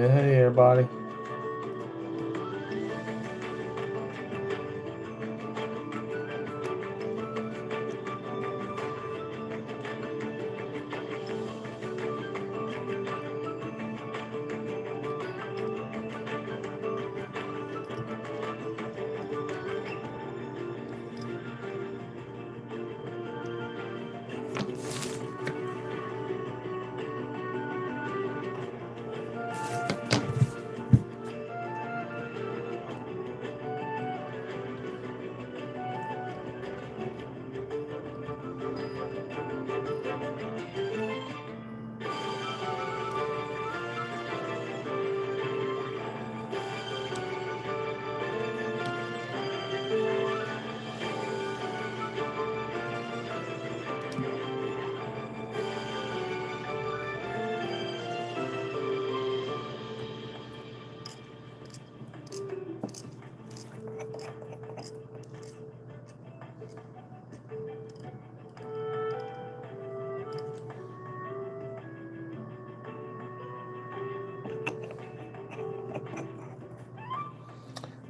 Hey, everybody.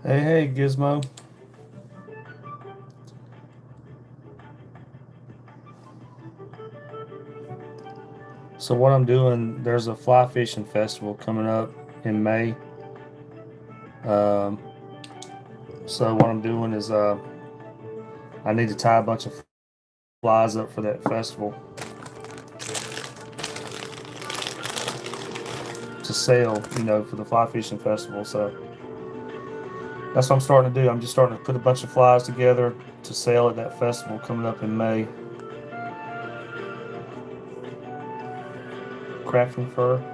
Hey, Gizmo. So what I'm doing, there's a fly fishing festival coming up in May. Um, so what I'm doing is I need to tie a bunch of flies up for that festival to sell, for the fly fishing festival. So that's what I'm starting to do. I'm just starting to put a bunch of flies together to sell at that festival coming up in May. Crafting fur.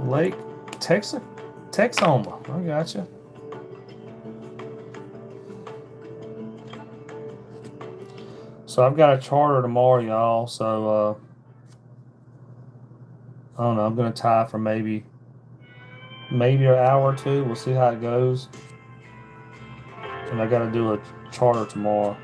Lake Texoma. I gotcha. So I've got a charter tomorrow, y'all. So I don't know. I'm gonna tie for maybe an hour or two. We'll see how it goes. And I got to do a charter tomorrow.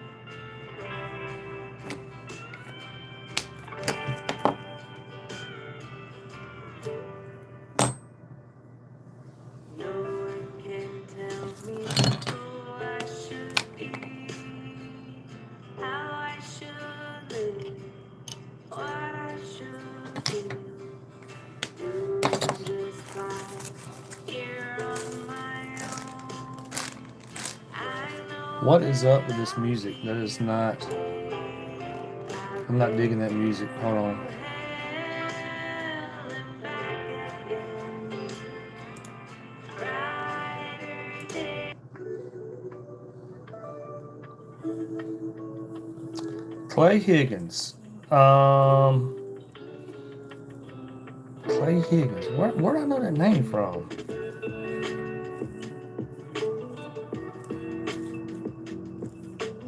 What is up with this music? That is not... I'm not digging that music. Hold on. Clay Higgins. Clay Higgins. Where do I know that name from?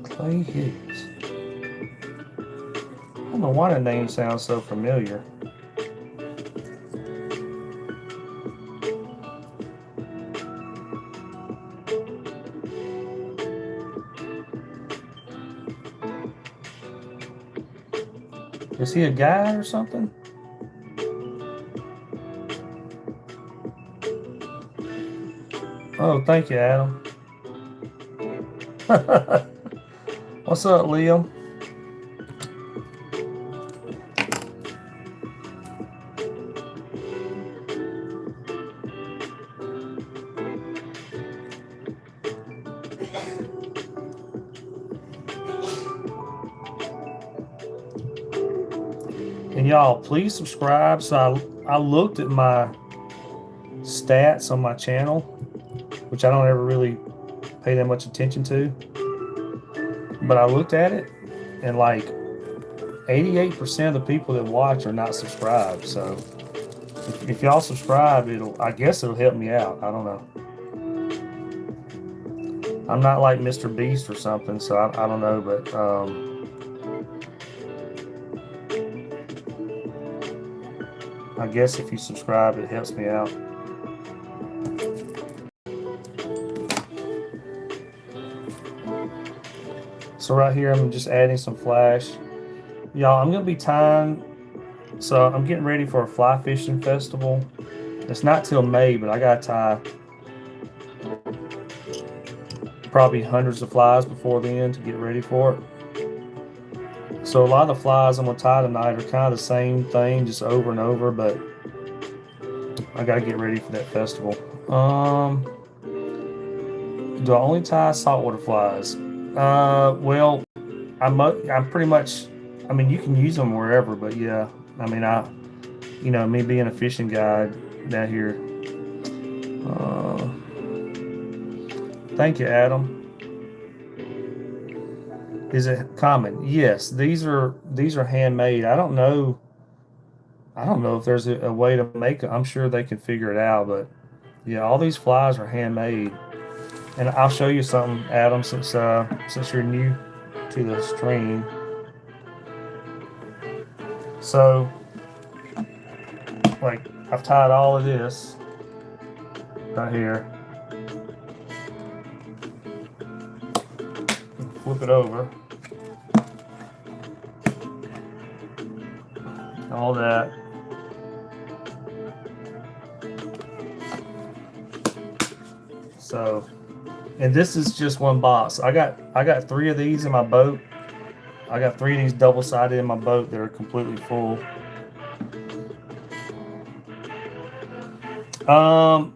Clay Higgins. I don't know why that name sounds so familiar. Is he a guy or something? Oh, thank you, Adam. What's up, Liam? And y'all, please subscribe. So I looked at my stats on my channel, which I don't ever really pay that much attention to. But I looked at it, and like 88% of the people that watch are not subscribed. So If y'all subscribe, I guess it'll help me out. I don't know. I'm not like Mr. Beast or something, so I don't know, but I guess if you subscribe, it helps me out. So right here, I'm just adding some flash. Y'all, I'm gonna be tying. So I'm getting ready for a fly fishing festival. It's not till May, but I gotta tie probably hundreds of flies before then to get ready for it. So a lot of the flies I'm gonna tie tonight are kind of the same thing, just over and over, but I gotta get ready for that festival. Do I only tie saltwater flies? Well, I'm pretty much. I mean, you can use them wherever, but yeah. I mean, me being a fishing guide down here. Thank you, Adam. Is it common? Yes, these are handmade. I don't know. I don't know if there's a way to make it. I'm sure they can figure it out, but yeah, all these flies are handmade. And I'll show you something, Adam, since you're new to the stream. So, like, I've tied all of this right here. Flip it over. All that. So, and this is just one box. I got 3 of these in my boat. I got 3 of these double-sided in my boat that are completely full. I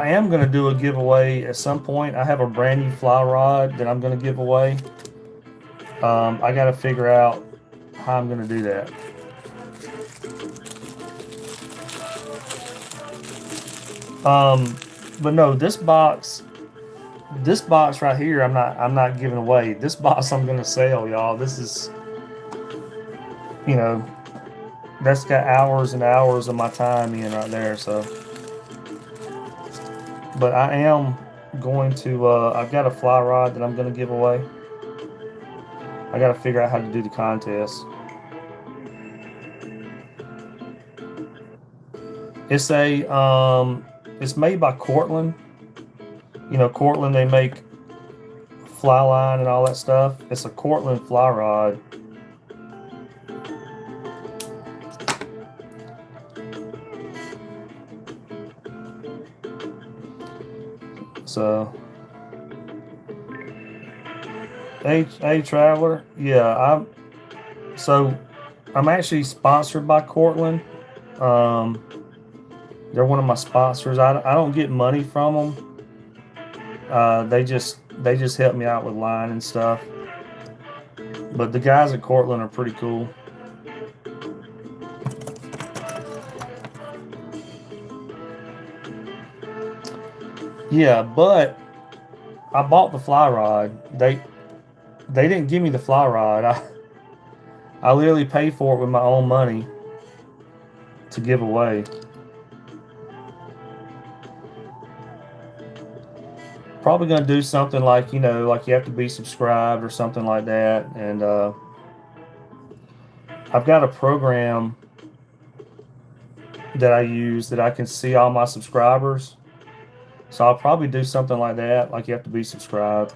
am going to do a giveaway at some point. I have a brand new fly rod that I'm going to give away. I got to figure out how I'm going to do that. But no, this box right here, I'm not giving away. This box I'm going to sell, y'all. This is, that's got hours and hours of my time in right there. So, but I am going to, I've got a fly rod that I'm going to give away. I got to figure out how to do the contest. It's made by Cortland. Cortland, they make fly line and all that stuff. It's a Cortland fly rod. So, hey traveler, yeah, I'm actually sponsored by Cortland. They're one of my sponsors. I don't get money from them. They just help me out with line and stuff. But the guys at Cortland are pretty cool. Yeah, but I bought the fly rod. They didn't give me the fly rod. I literally paid for it with my own money to give away. Probably going to do something like, like you have to be subscribed or something like that. And I've got a program that I use that I can see all my subscribers. So I'll probably do something like that, like you have to be subscribed.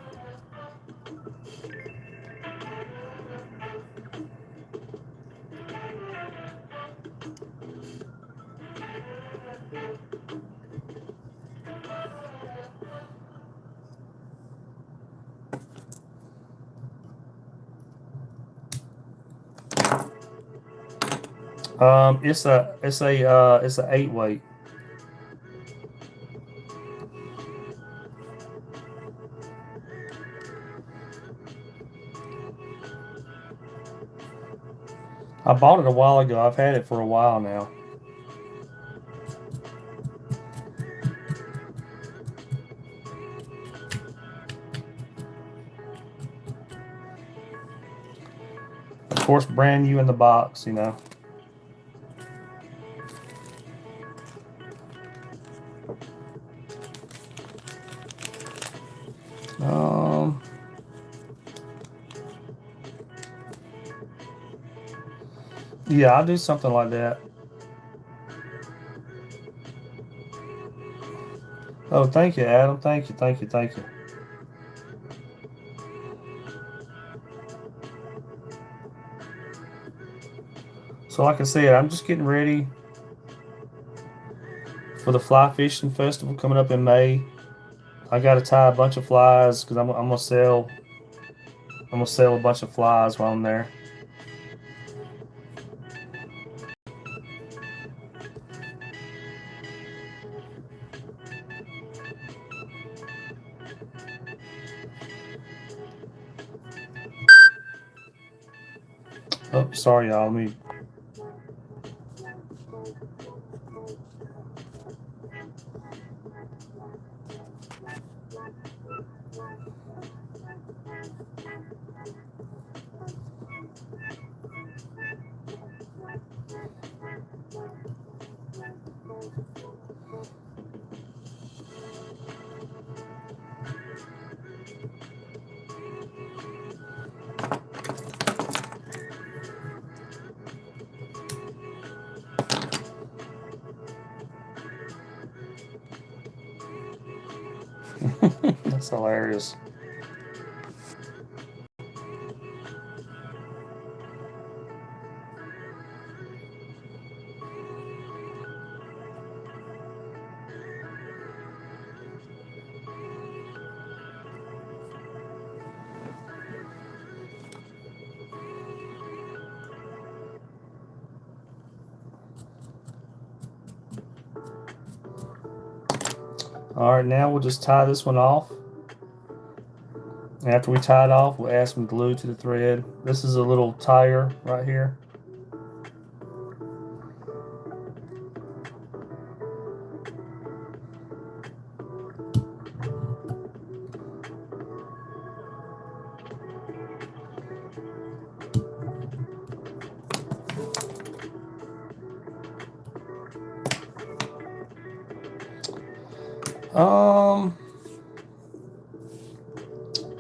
It's a 8 weight. I bought it a while ago. I've had it for a while now. Of course, brand new in the box, Yeah, I'll do something like that. Oh, thank you, Adam. Thank you, thank you, thank you. So like I said, I'm just getting ready for the fly fishing festival coming up in May. I got to tie a bunch of flies because I'm gonna sell. I'm gonna sell a bunch of flies while I'm there. Oh, sorry, y'all. Let me. That's hilarious. All right, now we'll just tie this one off. After we tie it off, we'll add some glue to the thread. This is a little tire right here. Um,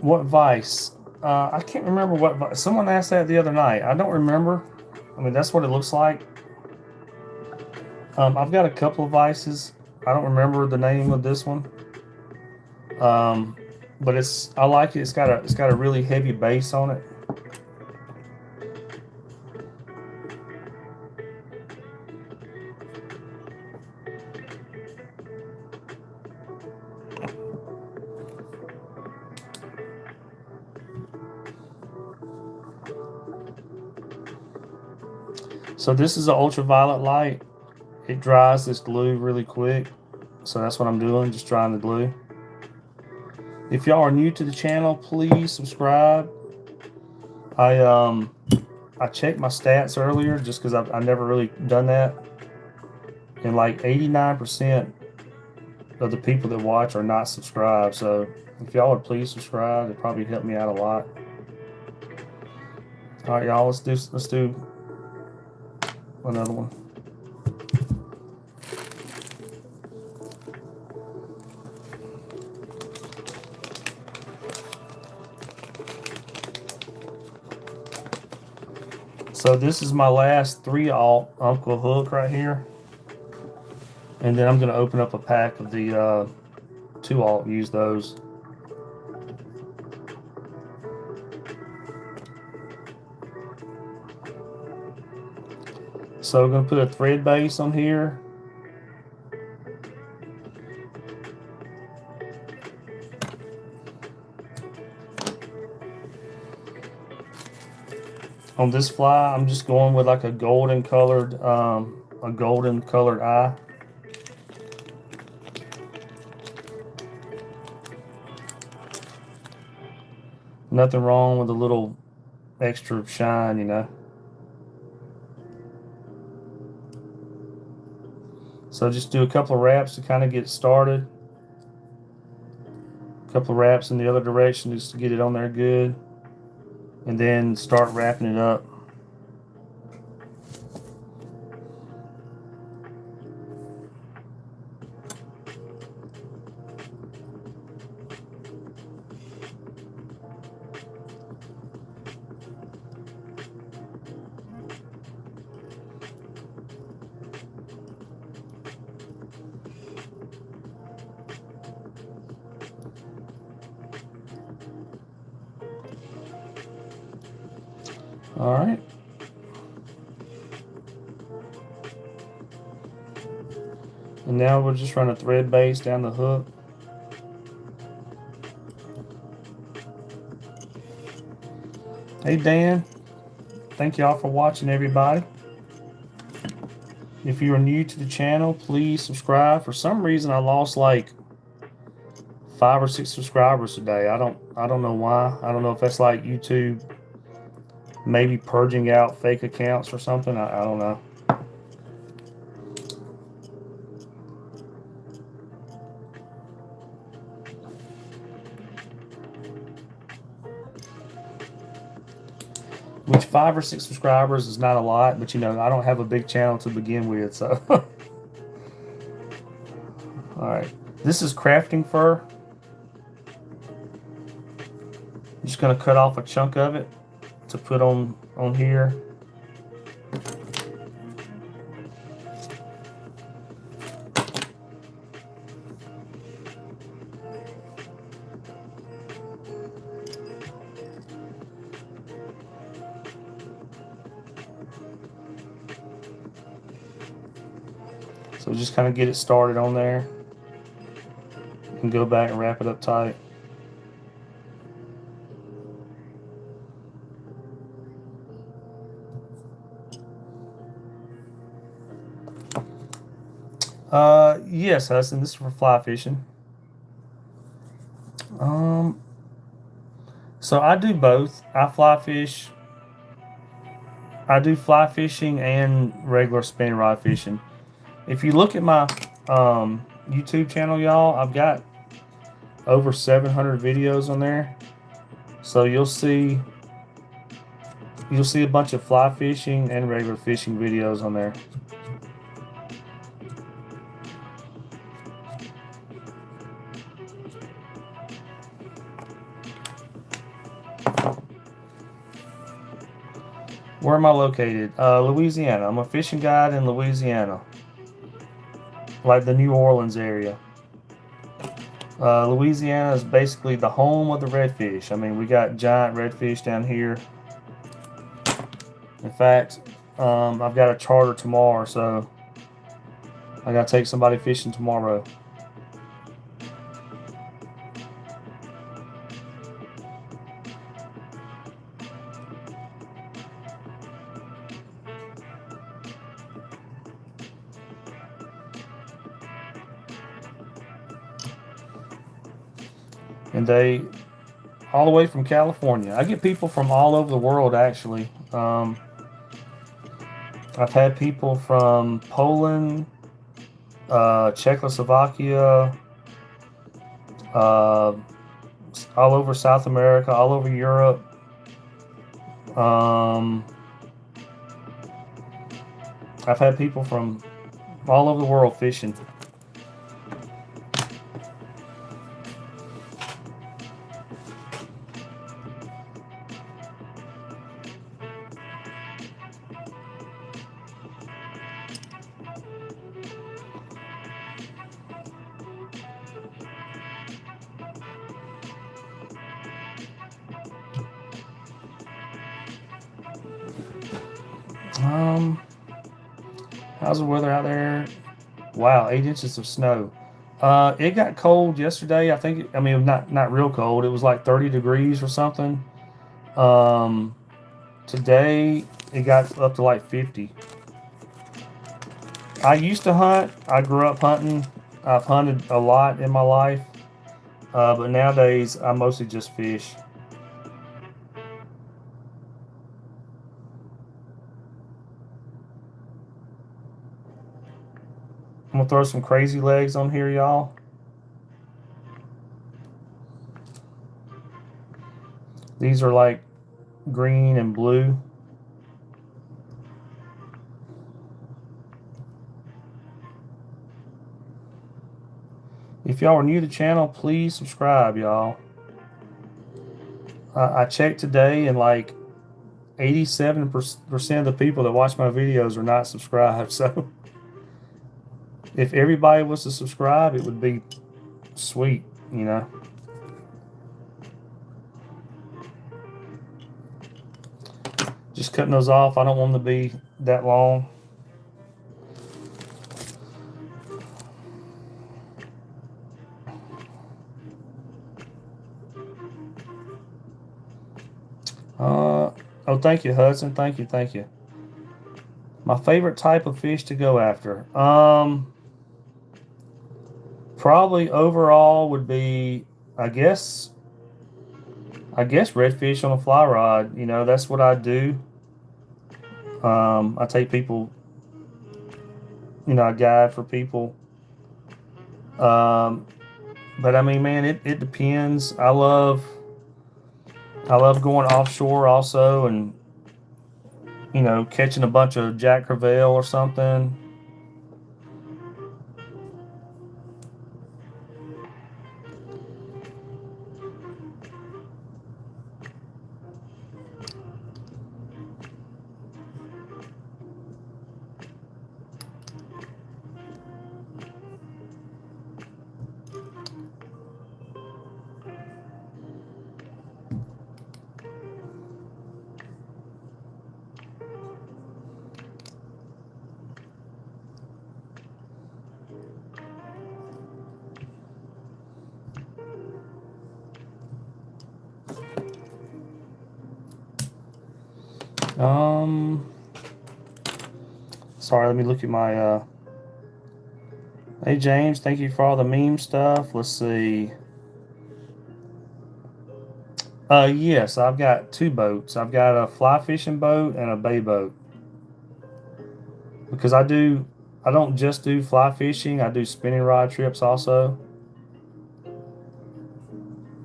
what vice? I can't remember what vice. Someone asked that the other night. I don't remember. I mean, that's what it looks like. I've got a couple of vices. I don't remember the name of this one. Um, but I like it. It's got a really heavy base on it. So this is an ultraviolet light. It dries this glue really quick. So that's what I'm doing, just drying the glue. If y'all are new to the channel, please subscribe. I checked my stats earlier just because I've never really done that. And like 89% of the people that watch are not subscribed. So if y'all would please subscribe, it probably help me out a lot. All right, y'all, let's do another one. So this is my last 3-aught Uncle hook right here. And then I'm going to open up a pack of the 2-aught, use those. So I'm going to put a thread base on here. On this fly, I'm just going with like a golden colored eye. Nothing wrong with a little extra shine, you know. So just do a couple of wraps to kind of get started. A couple of wraps in the other direction just to get it on there good. And then start wrapping it up. All right. And now we'll just run a thread base down the hook. Hey Dan, thank y'all for watching, everybody. If you are new to the channel, please subscribe. For some reason, I lost like 5 or 6 subscribers today. I don't know why. I don't know if that's like YouTube maybe purging out fake accounts or something. I don't know. Which 5 or 6 subscribers is not a lot, but you know, I don't have a big channel to begin with, so. Alright, this is crafting fur. I'm just going to cut off a chunk of it to put on here. So just kind of get it started on there and go back and wrap it up tight. Yes, Hudson, this is for fly fishing. So I do both. I do fly fishing and regular spinning rod fishing. If you look at my YouTube channel, y'all, I've got over 700 videos on there. So you'll see a bunch of fly fishing and regular fishing videos on there. Where am I located? Louisiana. I'm a fishing guide in Louisiana, like the New Orleans area. Louisiana is basically the home of the redfish. I mean, we got giant redfish down here. In fact, I've got a charter tomorrow, so I got to take somebody fishing tomorrow. And they all the way from California. I get people from all over the world, actually. I've had people from Poland, Czechoslovakia, all over South America, all over Europe. I've had people from all over the world fishing. How's the weather out there? Wow, 8 inches of snow. It got cold yesterday. I mean, not real cold. It was like 30 degrees or something. Today it got up to like 50. I used to hunt. I grew up hunting. I've hunted a lot in my life. But nowadays I mostly just fish. I'm gonna throw some crazy legs on here, y'all. These are like green and blue. If y'all are new to the channel, please subscribe, y'all. I checked today, and like 87% of the people that watch my videos are not subscribed. So if everybody was to subscribe, it would be sweet, you know. Just cutting those off. I don't want them to be that long. Oh, thank you, Hudson. Thank you. My favorite type of fish to go after. Probably overall would be, I guess, redfish on a fly rod. You know, that's what I do. I take people, I guide for people. But I mean, man, it depends. I love going offshore also, and catching a bunch of jack crevalle or something. Sorry, let me look at my. Hey James, thank you for all the meme stuff. Let's see. Yes, I've got two boats. I've got a fly fishing boat and a bay boat. Because I don't just do fly fishing. I do spinning rod trips also.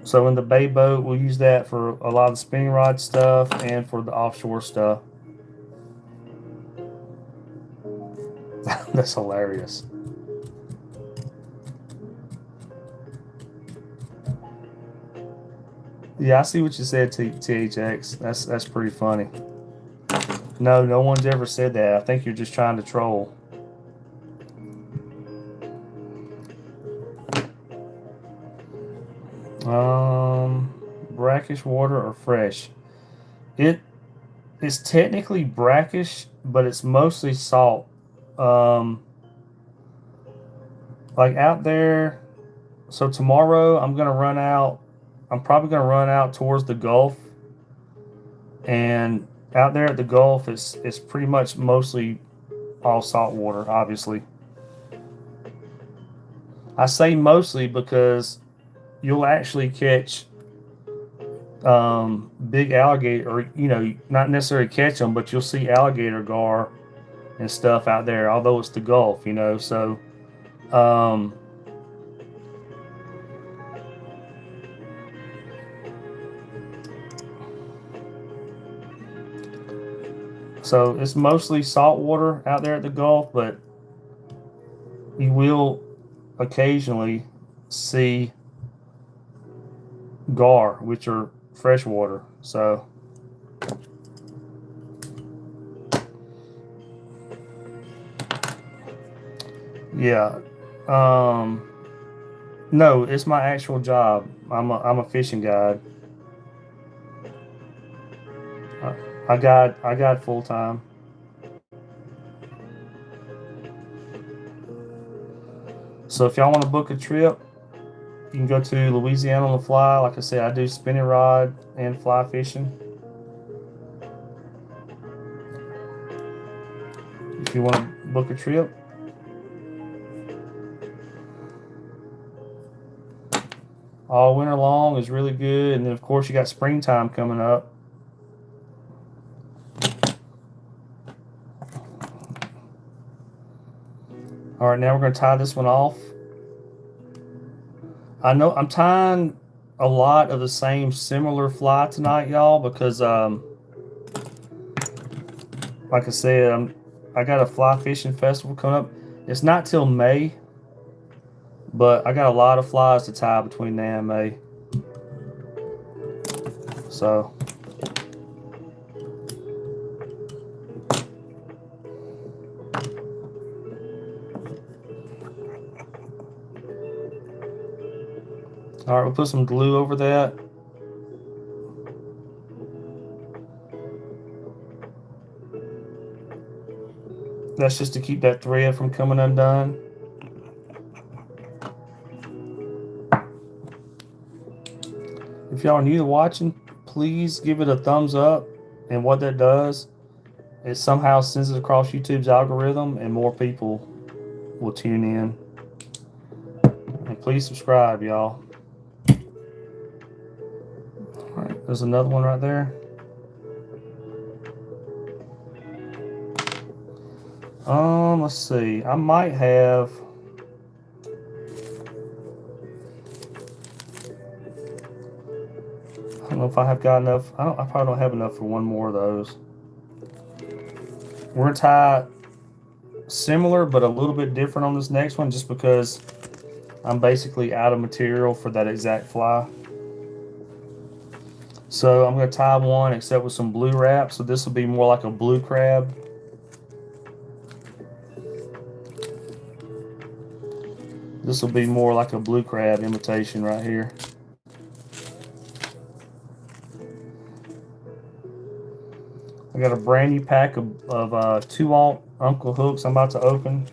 So in the bay boat, we'll use that for a lot of the spinning rod stuff and for the offshore stuff. That's hilarious. Yeah, I see what you said, THX. That's pretty funny. No, no one's ever said that. I think you're just trying to troll. Brackish water or fresh? It is technically brackish, but it's mostly salt. Like out there. So tomorrow I'm gonna run out. I'm probably gonna run out towards the Gulf, and out there at the Gulf, it's pretty much mostly all salt water. Obviously, I say mostly because you'll actually catch big alligator, or not necessarily catch them, but you'll see alligator gar and stuff out there. Although it's the Gulf, so. So it's mostly salt water out there at the Gulf, but you will occasionally see gar, which are freshwater. So yeah, no, it's my actual job. I'm a fishing guide. I got full time. So if y'all want to book a trip, you can go to Louisiana on the fly. Like I said, I do spinning rod and fly fishing. If you want to book a trip, all winter long is really good. And then of course you got springtime coming up. All right, now we're going to tie this one off. I know I'm tying a lot of the same similar fly tonight, y'all, because like I said, I got a fly fishing festival coming up. It's not till May, but I got a lot of flies to tie between now and May. So all right, we'll put some glue over that. That's just to keep that thread from coming undone. If y'all are new to watching, please give it a thumbs up. And what that does, it somehow sends it across YouTube's algorithm and more people will tune in. And please subscribe, y'all. All right, there's another one right there. Let's see. I might have. I don't know if I have got enough. I probably don't have enough for one more of those. We're gonna tie similar but a little bit different on this next one, just because I'm basically out of material for that exact fly. So I'm gonna tie one except with some blue wrap. So this will be more like a blue crab. This will be more like a blue crab imitation right here. I got a brand new pack of 2-aught Uncle hooks I'm about to open.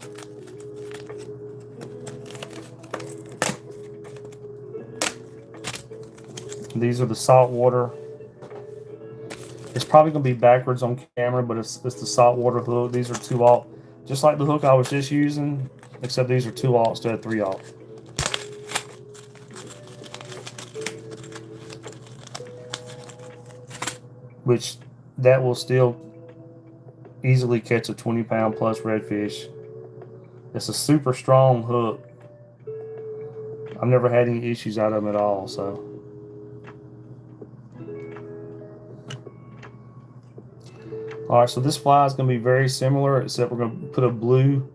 These are the saltwater. It's probably going to be backwards on camera, but it's the saltwater hook. These are 2-aught, just like the hook I was just using, except these are 2-aught instead of 3-aught. Which that will still easily catch a 20-pound plus redfish. It's a super strong hook. I've never had any issues out of them at all. So, all right. So this fly is going to be very similar, except we're going to put a blue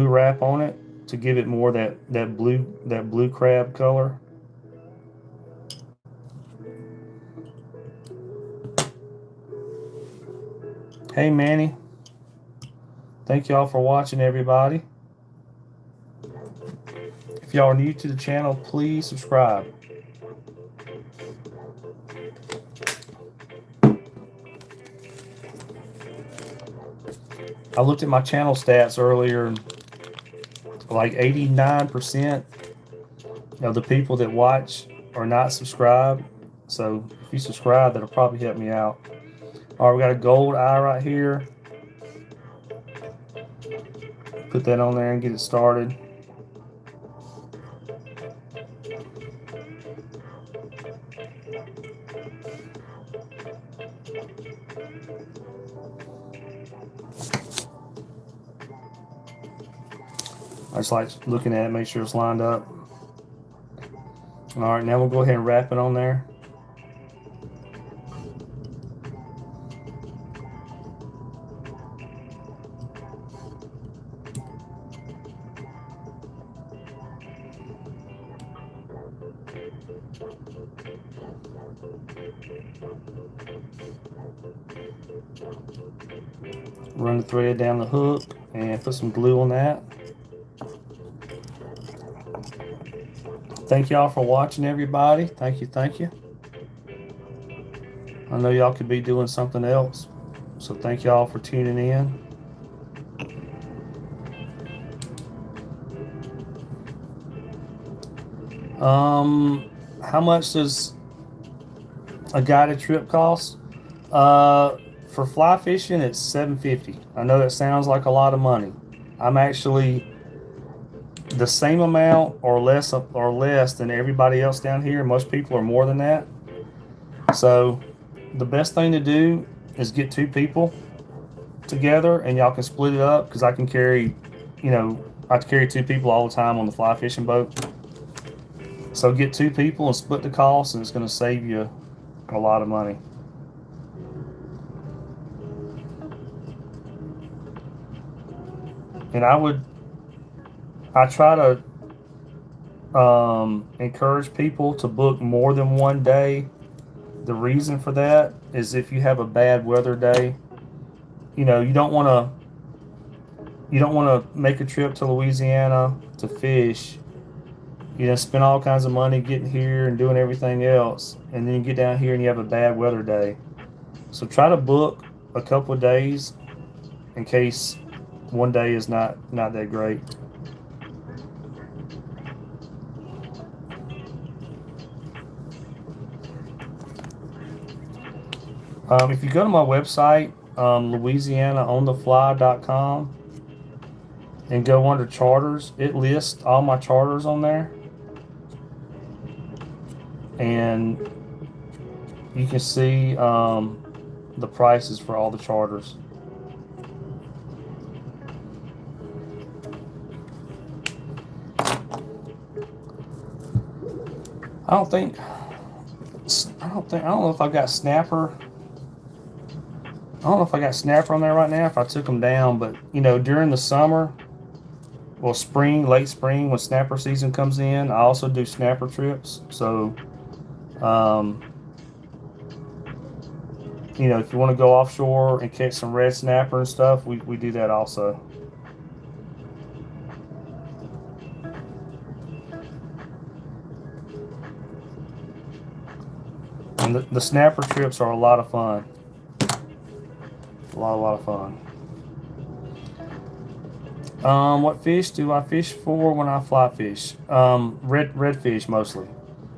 wrap on it to give it more that blue crab color. Hey Manny, thank y'all for watching, everybody. If y'all are new to the channel, please subscribe. I looked at my channel stats earlier, and like 89% of the people that watch are not subscribed. So if you subscribe, that'll probably help me out. All right, we got a gold eye right here. Put that on there and get it started. I just like looking at it, make sure it's lined up. All right, now we'll go ahead and wrap it on there. Run the thread down the hook and put some glue on that. Thank y'all for watching, everybody. Thank you, thank you. I know y'all could be doing something else, so thank y'all for tuning in. How much does a guided trip cost? For fly fishing, it's $7.50. I know that sounds like a lot of money. I'm actually the same amount or less than everybody else down here. Most people are more than that. So the best thing to do is get 2 people together, and y'all can split it up, because I can carry, I have to carry 2 people all the time on the fly fishing boat. So get 2 people and split the cost, and it's going to save you a lot of money. And I try to encourage people to book more than one day. The reason for that is if you have a bad weather day, you don't want to make a trip to Louisiana to fish. Spend all kinds of money getting here and doing everything else, and then you get down here and you have a bad weather day. So try to book a couple of days in case one day is not that great. If you go to my website, louisianaonthefly.com, and go under charters, it lists all my charters on there, and you can see the prices for all the charters. I don't know if I got snapper. I don't know if I got snapper on there right now, if I took them down, but you know, during the summer, well, spring, late spring, when snapper season comes in, I also do snapper trips. So, um, you know, if you want to go offshore and catch some red snapper and stuff, we do that also. And the snapper trips are a lot of fun. A lot of fun. What fish do I fish for when I fly fish? Redfish mostly.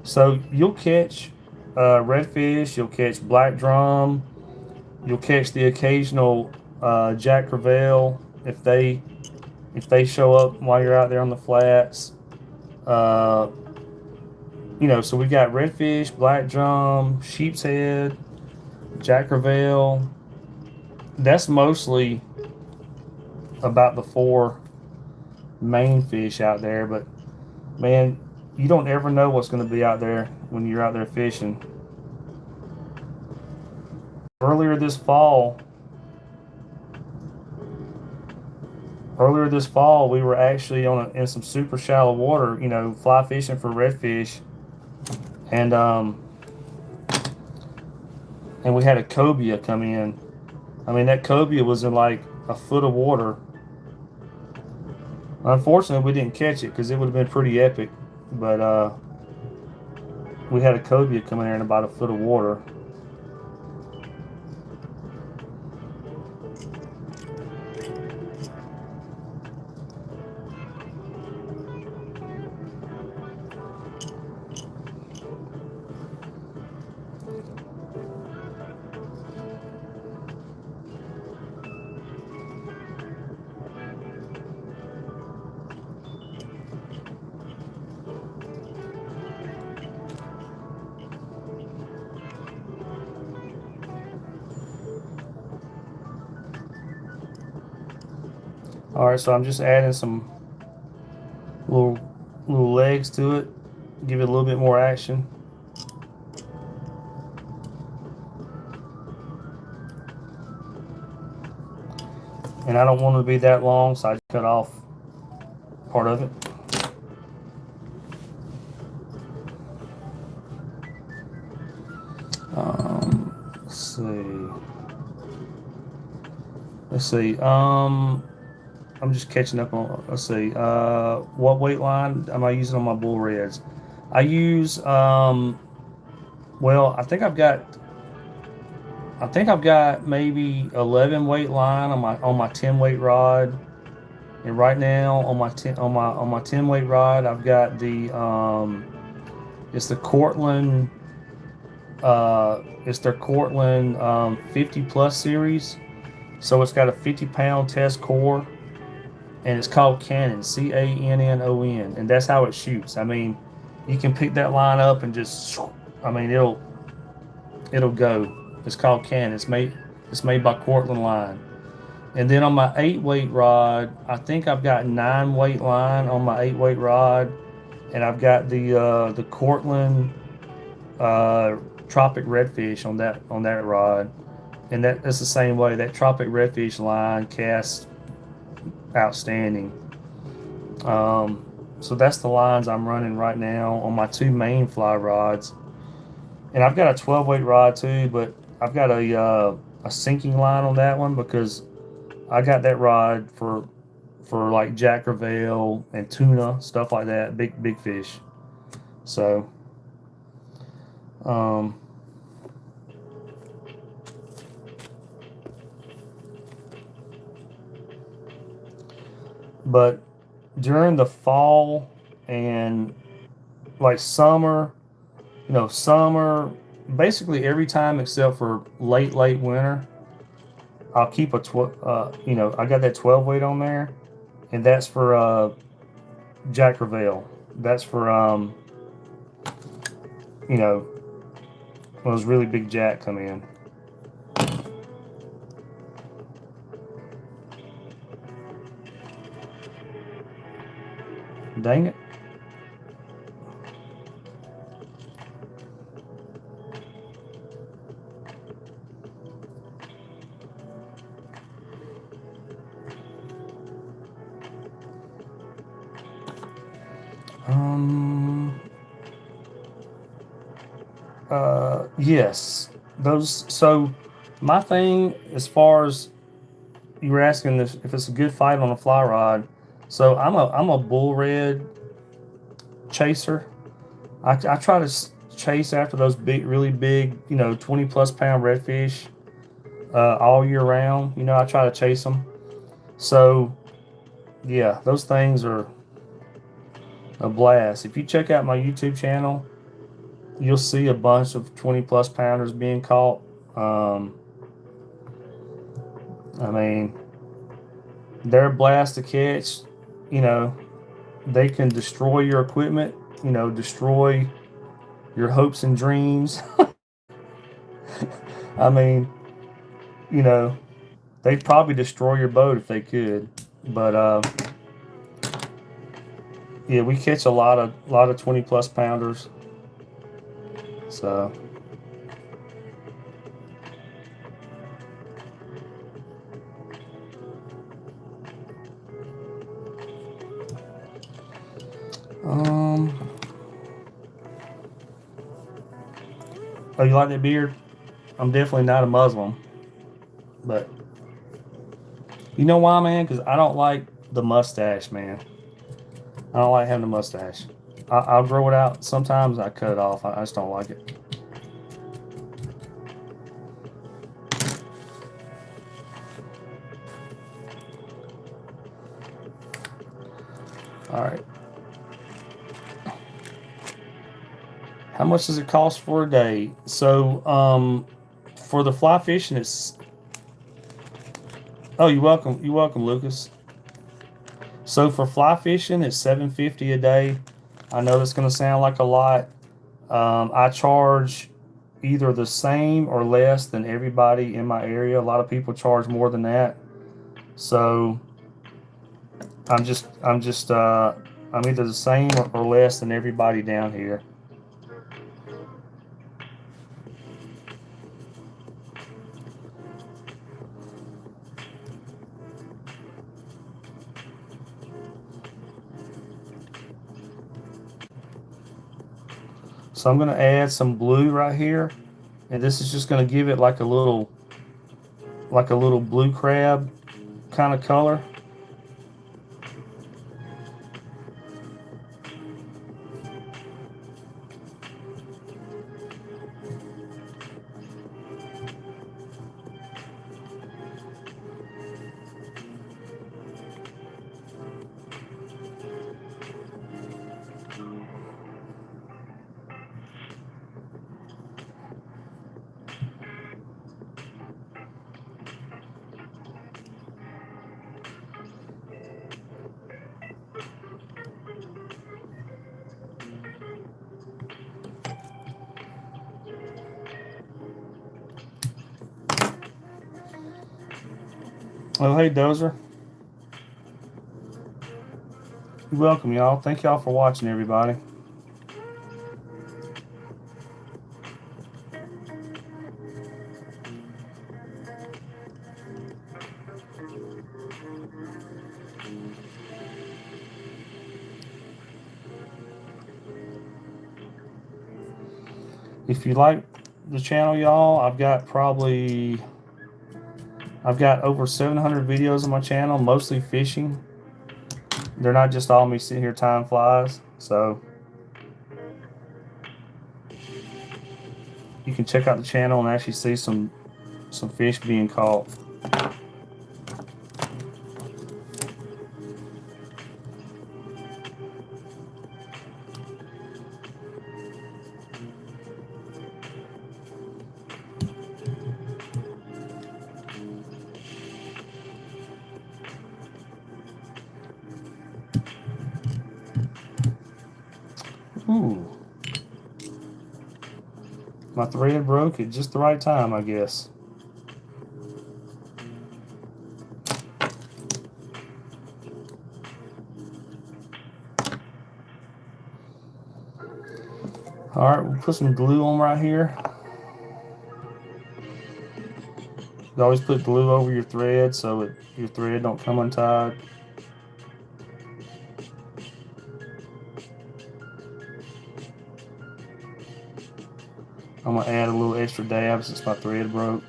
So you'll catch redfish, you'll catch black drum, you'll catch the occasional jack crevalle if they show up while you're out there on the flats. Uh, you know, so we got redfish, black drum, sheep's head, jack crevalle. That's mostly about the four main fish out there, but man, you don't ever know what's going to be out there when you're out there fishing. Earlier this fall, we were actually in some super shallow water, you know, fly fishing for redfish, and we had a cobia come in. I mean, that cobia was in like a foot of water. Unfortunately, we didn't catch it because it would have been pretty epic, but we had a cobia come in there in about a foot of water. All right, so I'm just adding some little legs to it, give it a little bit more action. And I don't want it to be that long, so I just cut off part of it. Let's see. I'm just catching up on. Let's see. What weight line am I using on my bull reds? I use. Well, I think I've got maybe 11 weight line on my 10 weight rod, and right now on my 10 weight rod I've got the it's the Cortland it's their Cortland 50 plus series, so it's got a 50-pound test core, and it's called Cannon, Cannon, and that's how it shoots. I mean, you can pick that line up and just, I mean, it'll go. It's called Cannon. It's made by Cortland Line. And then on my 8 weight rod, I think I've got 9 weight line on my 8 weight rod, and I've got the Cortland Tropic Redfish on that rod, and that's the same way. That Tropic Redfish line casts outstanding. So that's the lines I'm running right now on my 2 main fly rods, and I've got a 12 weight rod too, but I've got a sinking line on that one because I got that rod for like jack crevalle and tuna, stuff like that, big fish. So um, But during the fall and like summer, summer, basically every time except for late winter, I'll keep a I got that 12 weight on there, and that's for Jack Crevalle. That's for when those really big jack come in. Dang it. Yes. Those, so my thing, as far as you were asking if it's a good fight on a fly rod, so I'm a bull red chaser. I try to chase after those big, really big, 20+ pound redfish all year round. I try to chase them. So yeah, those things are a blast. If you check out my YouTube channel, you'll see a bunch of 20+ pounders being caught. I mean, they're a blast to catch. They can destroy your equipment, destroy your hopes and dreams. I mean, you know, they'd probably destroy your boat if they could. But yeah, we catch a lot of 20+ pounders. So oh, you like that beard? I'm definitely not a Muslim, but you know why, man? Because I don't like the mustache, man. I don't like having a mustache. I'll grow it out. Sometimes I cut it off. I just don't like it. All right. How much does it cost for a day? So, for the fly fishing, it's. Oh, you're welcome. You're welcome, Lucas. So for fly fishing, it's $7.50 a day. I know that's going to sound like a lot. I charge either the same or less than everybody in my area. A lot of people charge more than that. So I'm either the same or less than everybody down here. So I'm going to add some blue right here, and this is just going to give it like a little blue crab kind of color. Oh, hey, Dozer. You're welcome, y'all. Thank y'all for watching, everybody. If you like the channel, y'all, I've got over 700 videos on my channel, mostly fishing. They're not just all me sitting here tying flies. So you can check out the channel and actually see some fish being caught. Ooh. My thread broke at just the right time, I guess. Alright, we'll put some glue on right here. You always put glue over your thread so your thread don't come untied. I'm going to add a little extra dab since my thread broke.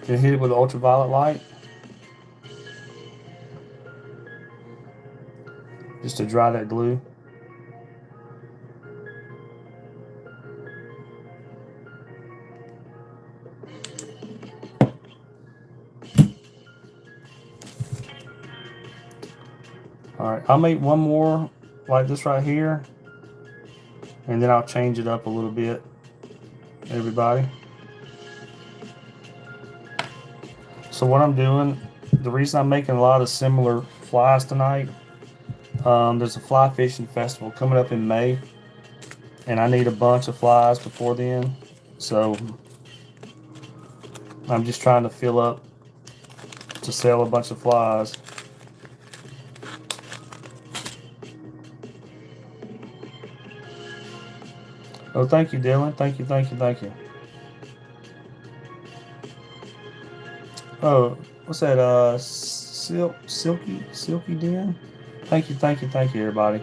Then hit it with ultraviolet light. Just to dry that glue. Alright, I'll make one more like this right here. And then I'll change it up a little bit, everybody. So what I'm doing, the reason I'm making a lot of similar flies tonight, there's a fly fishing festival coming up in May. And I need a bunch of flies before then. So I'm just trying to fill up to sell a bunch of flies. Oh, thank you, Dylan. Thank you, thank you, thank you. Oh, what's that? Silky Den? Thank you, thank you, thank you, everybody.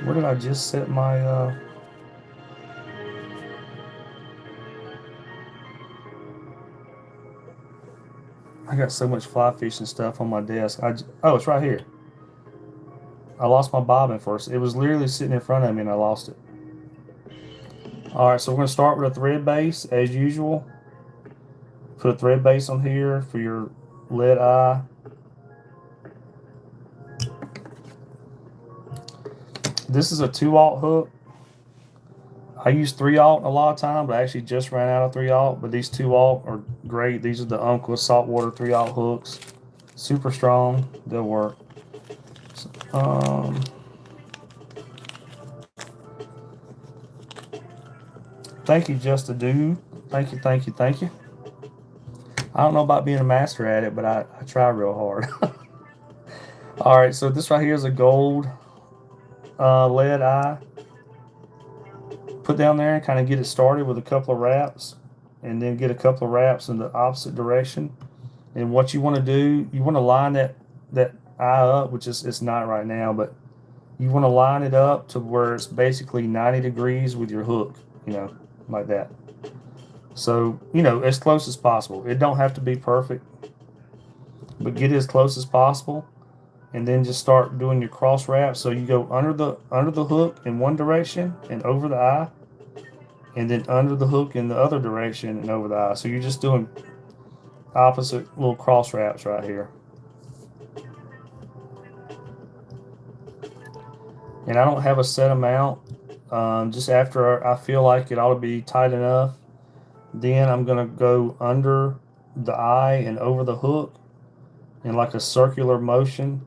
Where did I just set my I got so much fly fishing stuff on my desk. Oh, it's right here. I lost my bobbin first. It was literally sitting in front of me and I lost it. Alright, so we're going to start with a thread base as usual. Put a thread base on here for your lead eye. This is a 2/0 hook. I use 3/0 a lot of time, but I actually just ran out of 3/0. But these 2/0 are great. These are the Umpqua saltwater 3/0 hooks. Super strong. They'll work. So, thank you, Just a Dude. Thank you, thank you, thank you. I don't know about being a master at it, but I try real hard. All right, so this right here is a gold lead eye. Put down there and kind of get it started with a couple of wraps, and then get a couple of wraps in the opposite direction. And what you want to do, you want to line that eye up, which is it's not right now, but you want to line it up to where it's basically 90 degrees with your hook, you know, like that. So, you know, as close as possible. It don't have to be perfect, but get it as close as possible. And then just start doing your cross wraps. So you go under the hook in one direction and over the eye, and then under the hook in the other direction and over the eye. So you're just doing opposite little cross wraps right here. And I don't have a set amount. Just after I feel like it ought to be tight enough, then I'm going to go under the eye and over the hook in like a circular motion,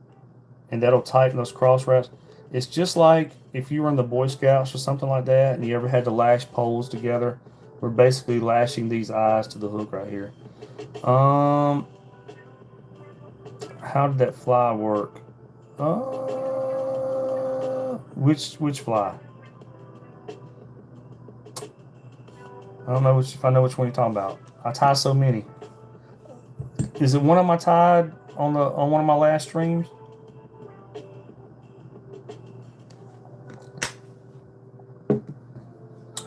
and that'll tighten those cross wraps. It's just like if you were in the Boy Scouts or something like that, and you ever had to lash poles together. We're basically lashing these eyes to the hook right here. How did that fly work? Which fly? I don't know if I know which one you're talking about. I tie so many. Is it one of my tied on one of my last streams?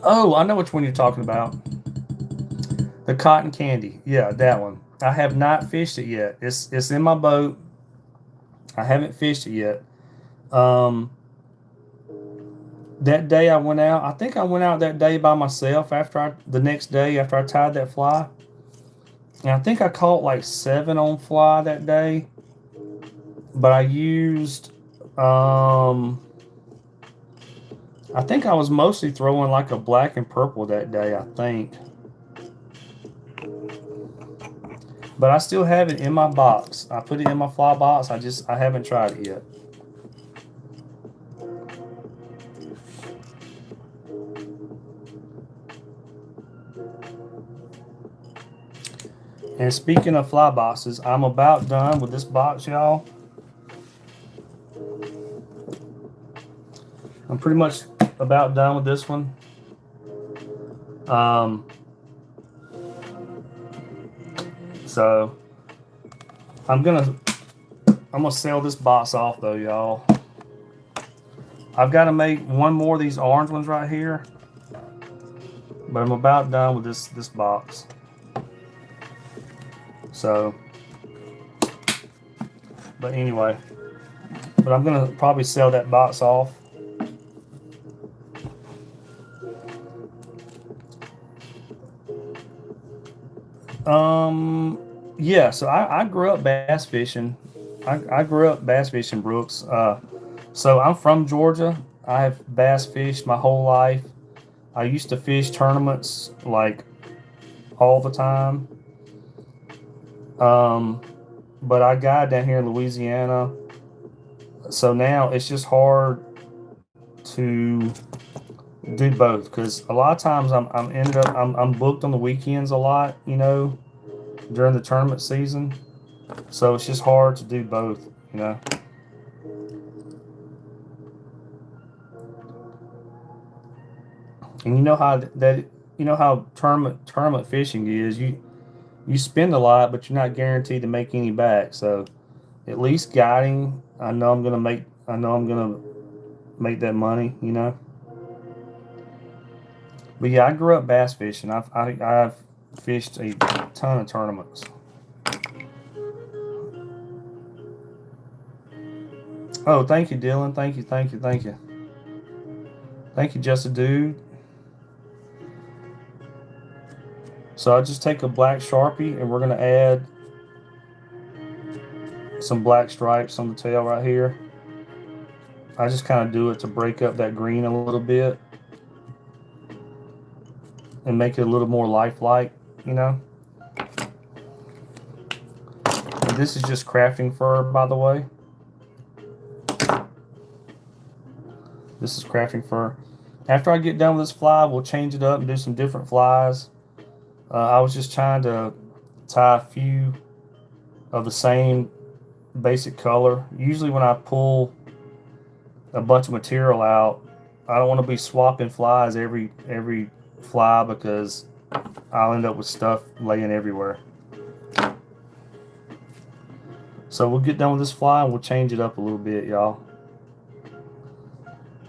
Oh, I know which one you're talking about. The cotton candy. Yeah, that one. I have not fished it yet. It's in my boat. I haven't fished it yet. That day I went out. I think I went out that day by myself the next day after I tied that fly. And I think I caught like 7 on fly that day. But I used I think I was mostly throwing like a black and purple that day, I think. But I still have it in my box. I put it in my fly box. I haven't tried it yet. And speaking of fly boxes, I'm about done with this box, y'all. I'm pretty much about done with this one. So I'm gonna sell this box off though, y'all. I've got to make one more of these orange ones right here, but I'm about done with this box. So, but anyway, but I'm gonna probably sell that box off. Yeah, so I grew up bass fishing. I grew up bass fishing, Brooks. So I'm from Georgia. I have bass fished my whole life. I used to fish tournaments like all the time. But I got down here in Louisiana, so now it's just hard to do both because a lot of times I'm booked on the weekends a lot, you know, during the tournament season. So it's just hard to do both, you know. And you know how tournament fishing is. You spend a lot, but you're not guaranteed to make any back. So at least guiding, I know I'm gonna make that money, you know. But yeah, I grew up bass fishing. I've fished a ton of tournaments. Oh, thank you, Dylan. Thank you. Thank you, Just a Dude. So I just take a black Sharpie and we're gonna add some black stripes on the tail right here. I just kind of do it to break up that green a little bit and make it a little more lifelike, you know. And this is just crafting fur, by the way. This is crafting fur. After I get done with this fly, we'll change it up and do some different flies. I was just trying to tie a few of the same basic color. Usually when I pull a bunch of material out, I don't want to be swapping flies every fly because I'll end up with stuff laying everywhere. So we'll get done with this fly and we'll change it up a little bit, y'all.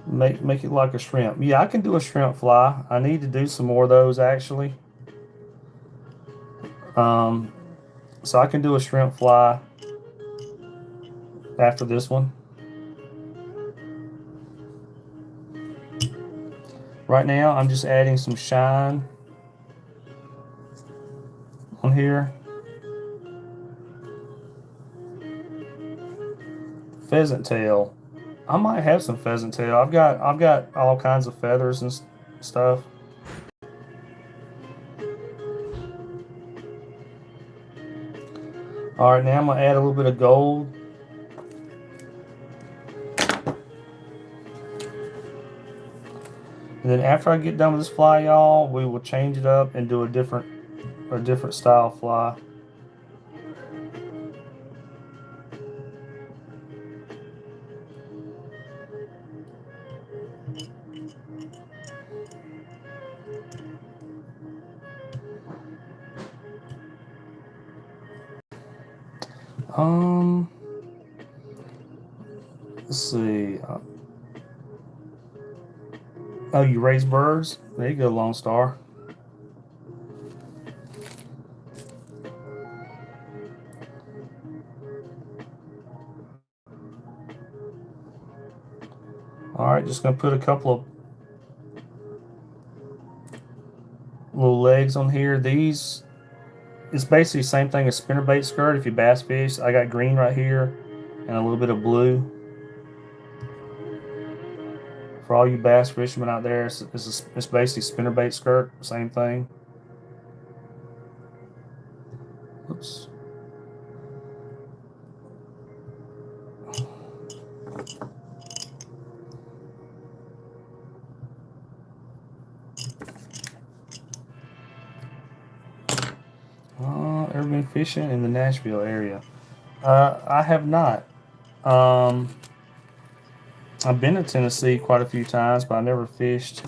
Make it like a shrimp. Yeah, I can do a shrimp fly. I need to do some more of those actually. So I can do a shrimp fly after this one. Right now, I'm just adding some shine on here. Pheasant tail. I might have some pheasant tail. I've got all kinds of feathers and stuff. All right, now I'm gonna add a little bit of gold. And then after I get done with this fly, y'all, we will change it up and do a different style fly. Let's see. Oh, you raise birds? There you go, Lone Star. All right, just gonna put a couple of little legs on here. These, it's basically the same thing as spinnerbait skirt if you bass fish. I got green right here and a little bit of blue For all you bass fishermen out there, it's basically spinnerbait skirt, same thing. Oops. Ever been fishing in the Nashville area? I have not. I've been to Tennessee quite a few times, but I never fished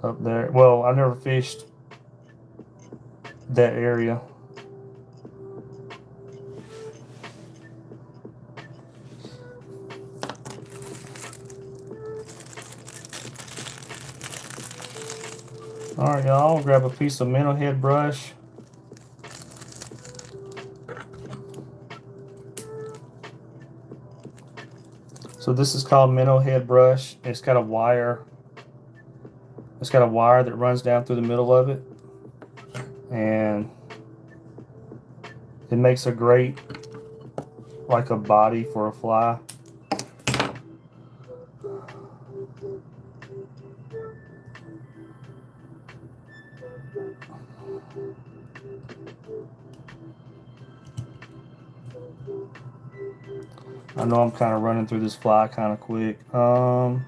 up there. Well, I never fished that area. All right, y'all. I'll grab a piece of minnow head brush. So this is called minnow head brush. It's got a wire. It's got a wire that runs down through the middle of it, and it makes a great, like a body for a fly. I know I'm kind of running through this fly kind of quick. Oh,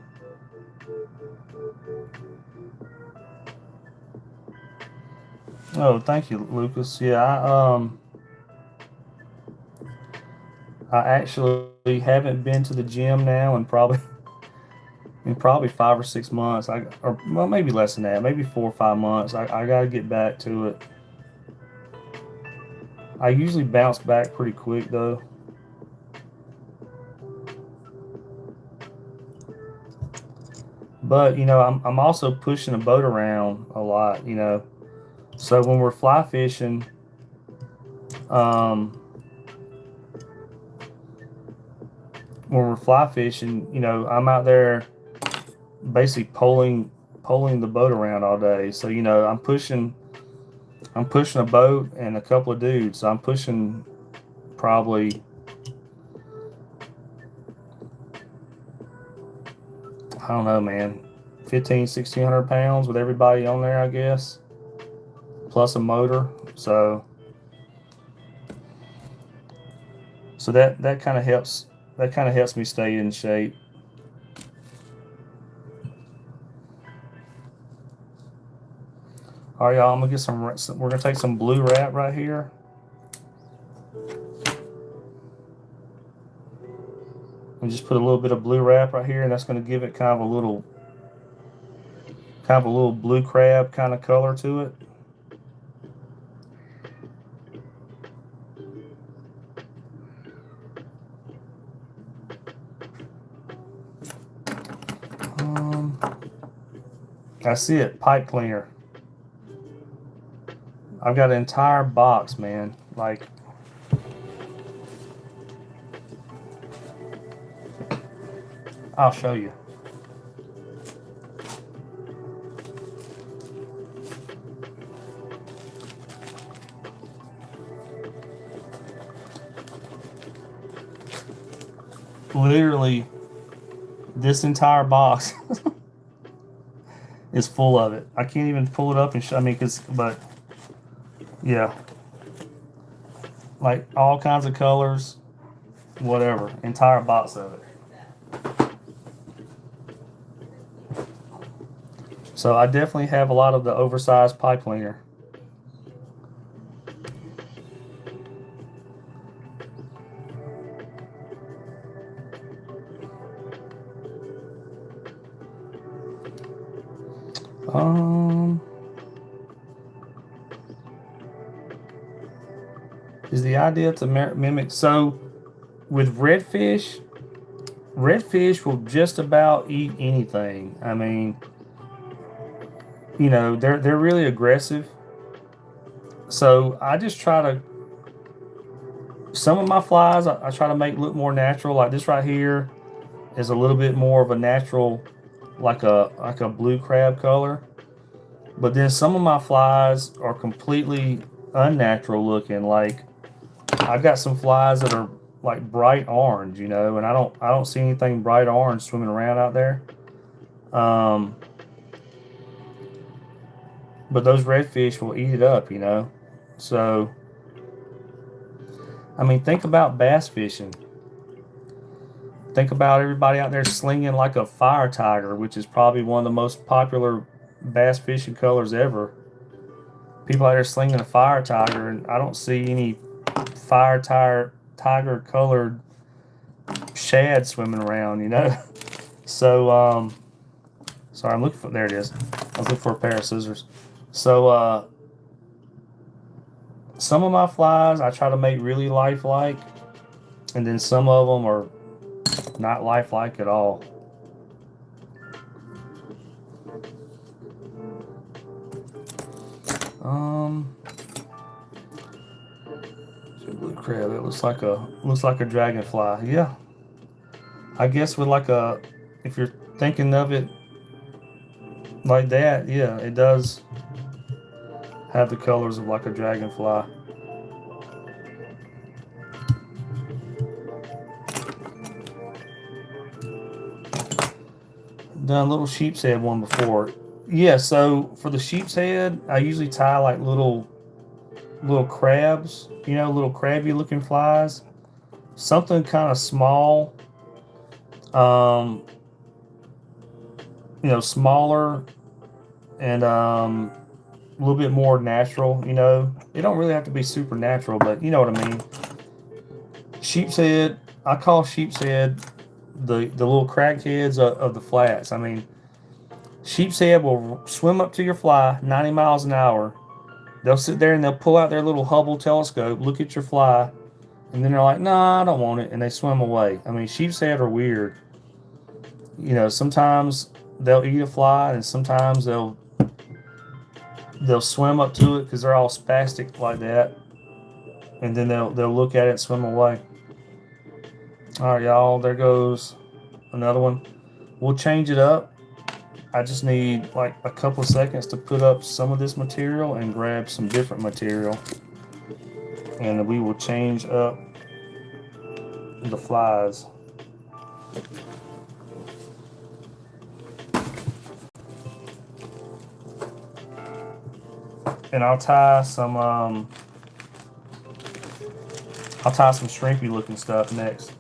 thank you, Lucas. Yeah, I actually haven't been to the gym now in probably 5 or 6 months. Or well, maybe less than that, maybe 4 or 5 months. I gotta get back to it. I usually bounce back pretty quick though. But you know, I'm also pushing a boat around a lot. You know, so when we're fly fishing, you know, I'm out there basically pulling the boat around all day. So you know, I'm pushing a boat and a couple of dudes. So I'm pushing probably, I don't know, man, 1,500–1,600 pounds with everybody on there, I guess, plus a motor. So that kind of helps. That kind of helps me stay in shape. All right, y'all. I'm gonna get some. We're gonna take some blue wrap right here. And just put a little bit of blue wrap right here, and that's gonna give it kind of a little blue crab kind of color to it. I see it, pipe cleaner. I've got an entire box, man. Like, I'll show you. Literally, this entire box is full of it. I can't even pull it up and show. I mean, but yeah, like all kinds of colors, whatever. Entire box of it. So I definitely have a lot of the oversized pipe cleaner. Is the idea to mimic? So with redfish will just about eat anything. I mean, you know, they're really aggressive. So I just try to, some of my flies I try to make look more natural. Like this right here is a little bit more of a natural, like a blue crab color. But then some of my flies are completely unnatural looking. Like I've got some flies that are like bright orange, you know, and I don't see anything bright orange swimming around out there. Um, but those redfish will eat it up, you know. So, I mean, think about bass fishing. Think about everybody out there slinging like a fire tiger, which is probably one of the most popular bass fishing colors ever. People out there slinging a fire tiger, and I don't see any tiger colored shad swimming around, you know. So, sorry, I'm looking for, there it is. I was looking for a pair of scissors. So, some of my flies I try to make really lifelike, and then some of them are not lifelike at all. Blue crab. It looks like a dragonfly. Yeah, I guess with like a, if you're thinking of it like that, yeah, it does have the colors of like a dragonfly. Done a little sheep's head one before. Yeah, so for the sheep's head, I usually tie like little crabs, you know, little crabby looking flies. Something kind of small, you know, smaller and a little bit more natural, you know. It don't really have to be super natural, but you know what I mean. Sheep's head, I call sheep's head the little cracked heads of the flats. I mean, sheep's head will swim up to your fly 90 miles an hour. They'll sit there and they'll pull out their little Hubble telescope, look at your fly, and then they're like, "Nah, I don't want it," and they swim away. I mean, sheep's head are weird. You know, sometimes they'll eat a fly, and sometimes they'll swim up to it because they're all spastic like that, and then they'll look at it and swim away. All right, y'all, there goes another one. We'll change it up. I just need like a couple of seconds to put up some of this material and grab some different material, and we will change up the flies. And I'll tie some shrimpy looking stuff next.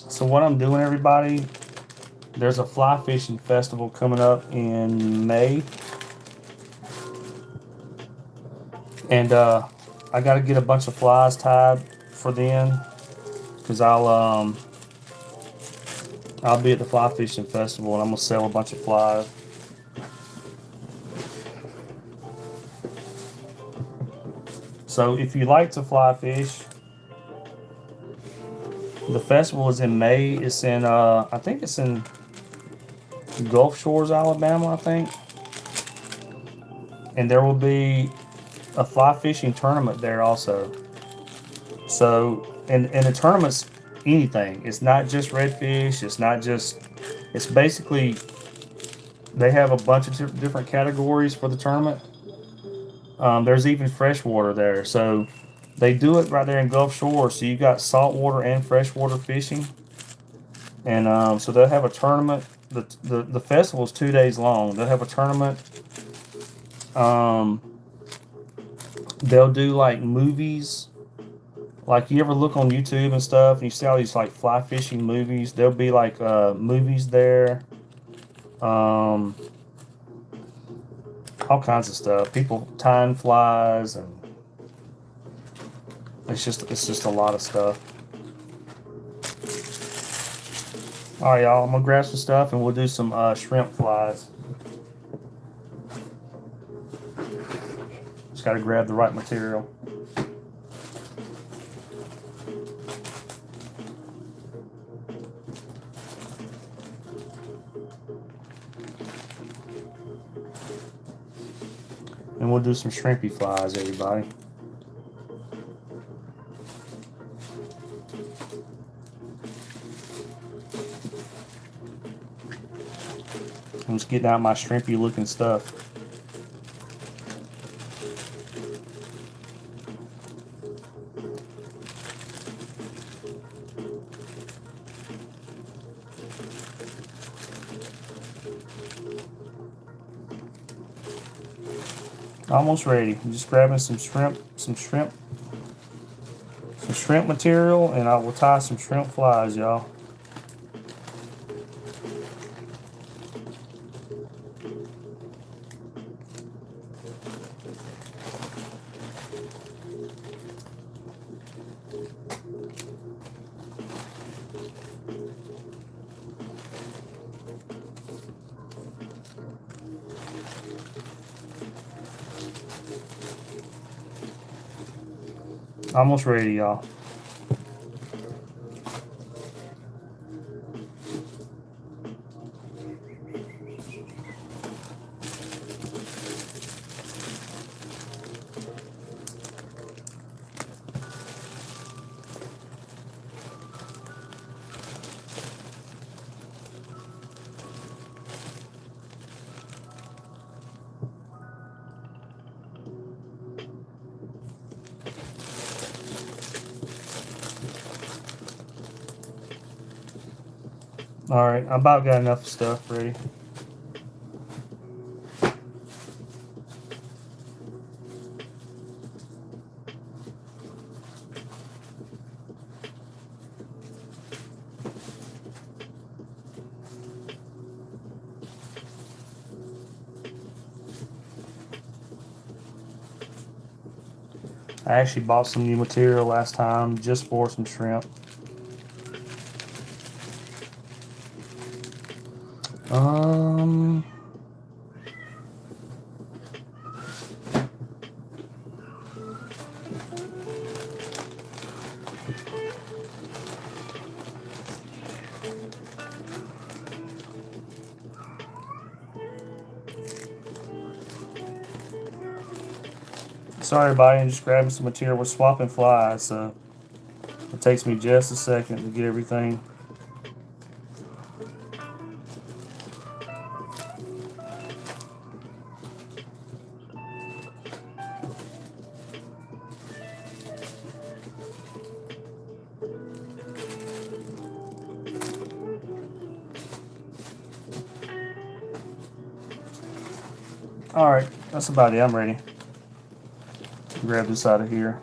So what I'm doing, everybody, there's a fly fishing festival coming up in May, and I got to get a bunch of flies tied for then, because I'll be at the fly fishing festival and I'm gonna sell a bunch of flies. So if you like to fly fish, the festival is in May. It's in I think it's in Gulf Shores, Alabama, I think. And there will be a fly fishing tournament there also. So, and the tournament's anything. It's not just redfish. It's basically, they have a bunch of different categories for the tournament. There's even freshwater there. So they do it right there in Gulf Shore. So you got saltwater and freshwater fishing. And so they'll have a tournament. The festival is 2 days long. They'll have a tournament. They'll do like movies. Like, you ever look on YouTube and stuff and you see all these like fly fishing movies? There'll be like movies there. All kinds of stuff. People tying flies, and it's just a lot of stuff. All right, y'all, I'm gonna grab some stuff and we'll do some shrimp flies. Just gotta grab the right material. And we'll do some shrimpy flies, everybody. I'm just getting out my shrimpy looking stuff. Almost ready. I'm just grabbing some shrimp material, and I will tie some shrimp flies, y'all. Almost ready, y'all. All right, I about got enough stuff ready. I actually bought some new material last time just for some shrimp. Um, sorry, everybody, I'm just grabbing some material. We're swapping flies, so it takes me just a second to get everything. All right, that's about it. I'm ready. Grab this out of here.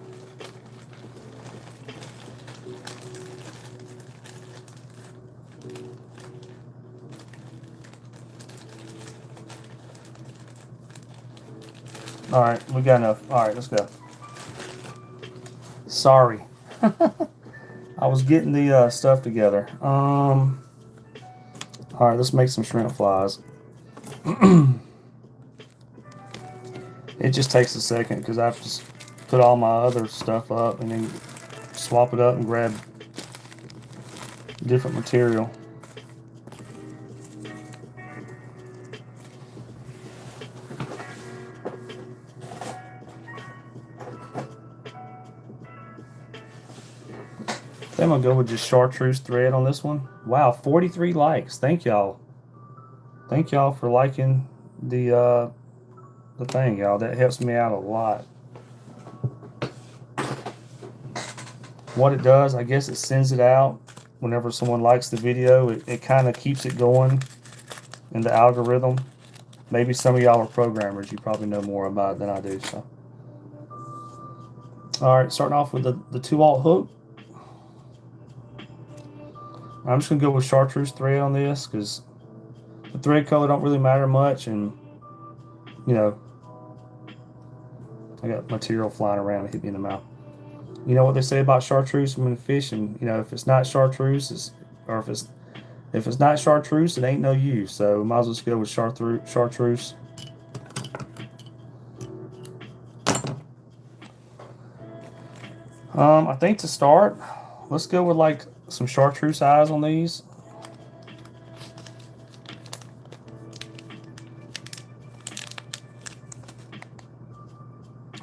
All right, we got enough. All right, let's go. Sorry. I was getting the stuff together. All right, let's make some shrimp flies. It just takes a second because I have to put all my other stuff up and then swap it up and grab different material. I'm gonna go with just chartreuse thread on this one. Wow, 43 likes. Thank y'all. Thank y'all for liking the thing, y'all. That helps me out a lot. What it does, I guess it sends it out whenever someone likes the video. It kind of keeps it going in the algorithm. Maybe some of y'all are programmers. You probably know more about it than I do. So, all right, starting off with the 2/0 hook. I'm just gonna go with chartreuse thread on this because the thread color don't really matter much, and you know, I got material flying around and hit me in the mouth. You know what they say about chartreuse when fishing? You know, if it's not chartreuse, if it's not chartreuse, it ain't no use. So might as well just go with chartreuse. I think to start, let's go with like some chartreuse eyes on these.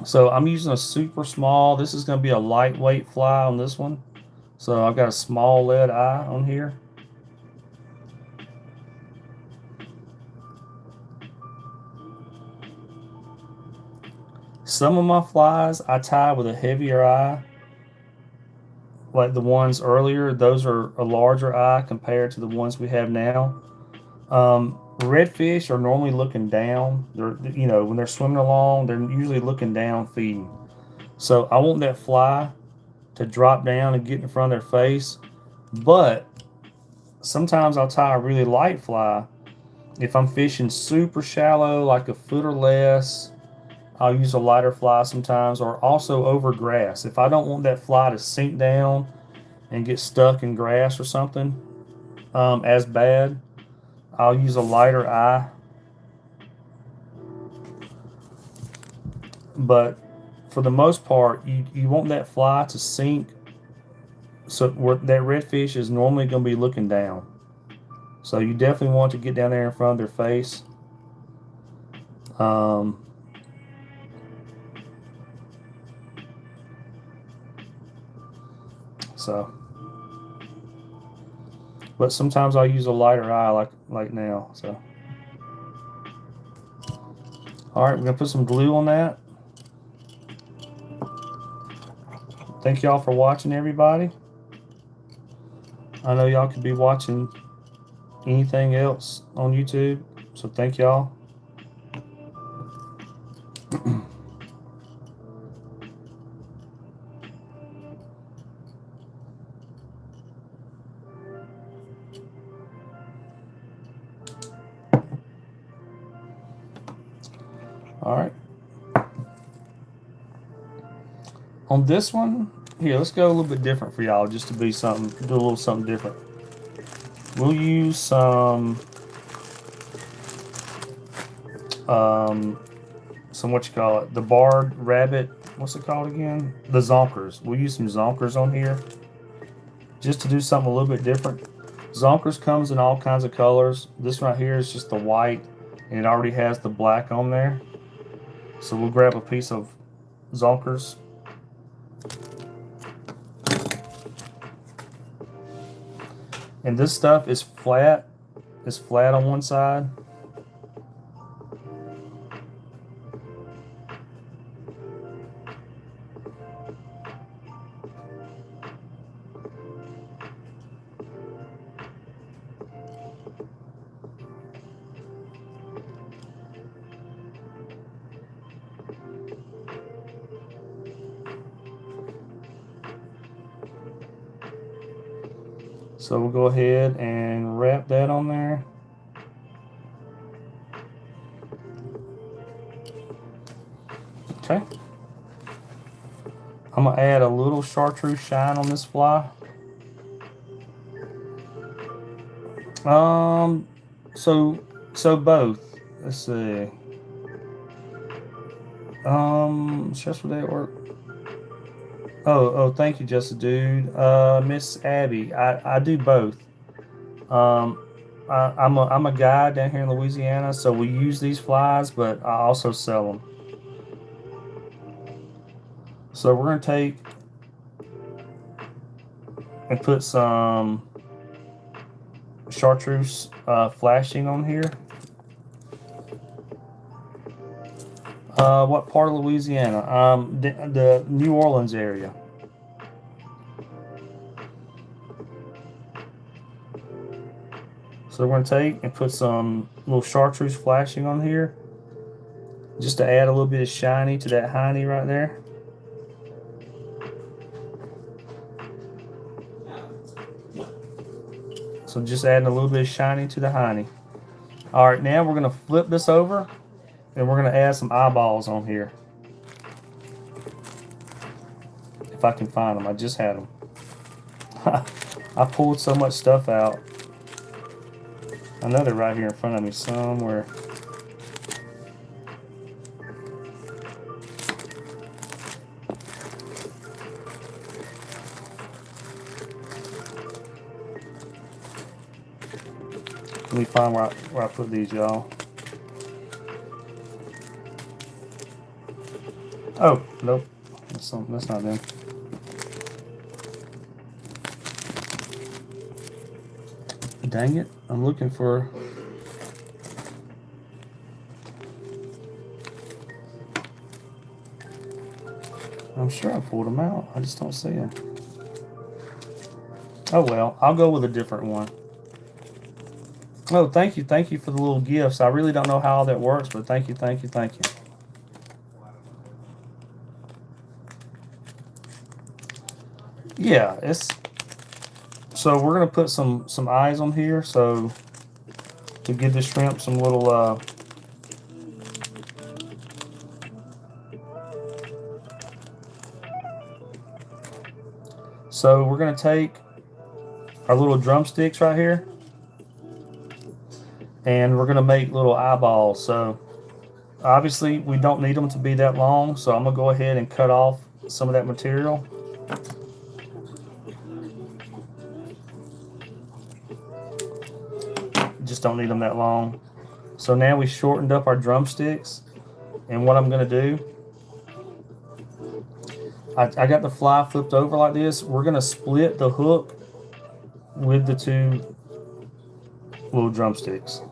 So I'm using a super small. This is going to be a lightweight fly on this one. So I've got a small lead eye on here. Some of my flies I tie with a heavier eye, like the ones earlier. Those are a larger eye compared to the ones we have now. redfish are normally looking down. They're, you know, when they're swimming along, they're usually looking down feeding. So I want that fly to drop down and get in front of their face. But sometimes I'll tie a really light fly. If I'm fishing super shallow, like a foot or less, I'll use a lighter fly sometimes, or also over grass. If I don't want that fly to sink down and get stuck in grass or something as bad, I'll use a lighter eye. But for the most part, you want that fly to sink, so that redfish is normally going to be looking down. So you definitely want to get down there in front of their face. So, but sometimes I'll use a lighter eye, like now. So, all right, we're gonna put some glue on that. Thank y'all for watching, everybody. I know y'all could be watching anything else on YouTube, so thank y'all. All right. On this one, here, let's go a little bit different for y'all, just to be something, do a little something different. We'll use some what you call it, the barred rabbit, what's it called again? The zonkers. We'll use some zonkers on here, just to do something a little bit different. Zonkers comes in all kinds of colors. This right here is just the white, and it already has the black on there. So we'll grab a piece of zonkers. And this stuff is flat. It's flat on one side. So we'll go ahead and wrap that on there. Okay. I'm gonna add a little chartreuse shine on this fly. So both. Let's see. Just for that work. Oh, thank you, Just a Dude. Miss Abby, I do both. I'm a guide down here in Louisiana, so we use these flies, but I also sell them. So we're gonna take and put some chartreuse flashing on here. What part of Louisiana? The New Orleans area. So we're going to take and put some little chartreuse flashing on here, just to add a little bit of shiny to that hiney right there. So just adding a little bit of shiny to the hiney. All right, now we're going to flip this over, and we're going to add some eyeballs on here. If I can find them, I just had them. I pulled so much stuff out. I know they're right here in front of me somewhere. Let me find where I put these, y'all. Oh, nope. That's not them. Dang it. I'm looking for... I'm sure I pulled them out. I just don't see them. Oh well, I'll go with a different one. Oh, thank you for the little gifts. I really don't know how all that works, but thank you. Yeah, it's so we're gonna put some eyes on here, so to give the shrimp some little so we're gonna take our little drumsticks right here, and we're gonna make little eyeballs. So obviously we don't need them to be that long, so I'm gonna go ahead and cut off some of that material. Just don't need them that long. So now we shortened up our drumsticks, and what I'm gonna do, I got the fly flipped over like this. We're gonna split the hook with the two little drumsticks.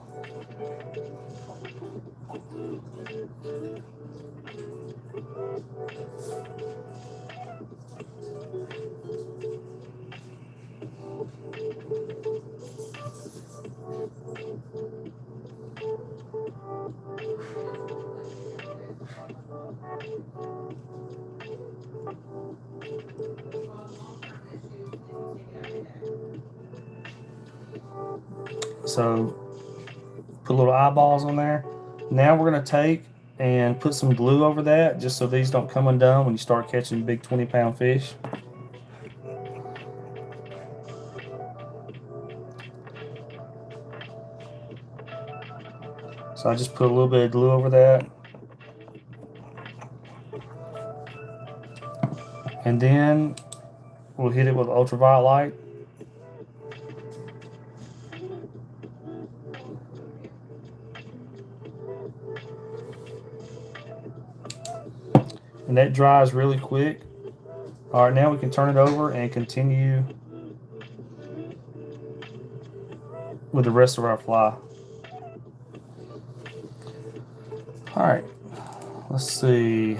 So put little eyeballs on there. Now we're gonna take and put some glue over that, just so these don't come undone when you start catching big 20-pound fish. So I just put a little bit of glue over that. And then we'll hit it with ultraviolet light. And that dries really quick. All right, now we can turn it over and continue with the rest of our fly. All right, let's see.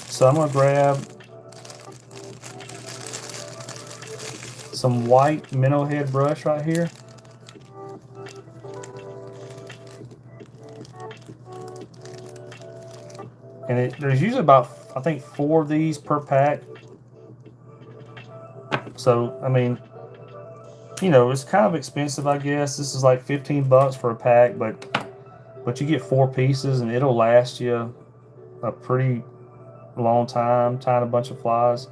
So I'm gonna grab some white minnow head brush right here. And there's usually about, I think, 4 of these per pack. So, I mean, you know, it's kind of expensive, I guess. This is like 15 bucks for a pack, but you get 4 pieces and it'll last you a pretty long time tying a bunch of flies.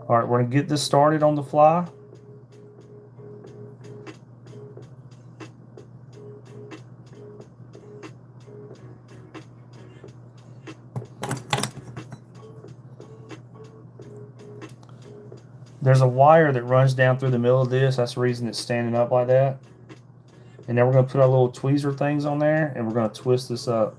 All right, we're gonna get this started on the fly. There's a wire that runs down through the middle of this. That's the reason it's standing up like that. And then we're going to put our little tweezer things on there, and we're going to twist this up.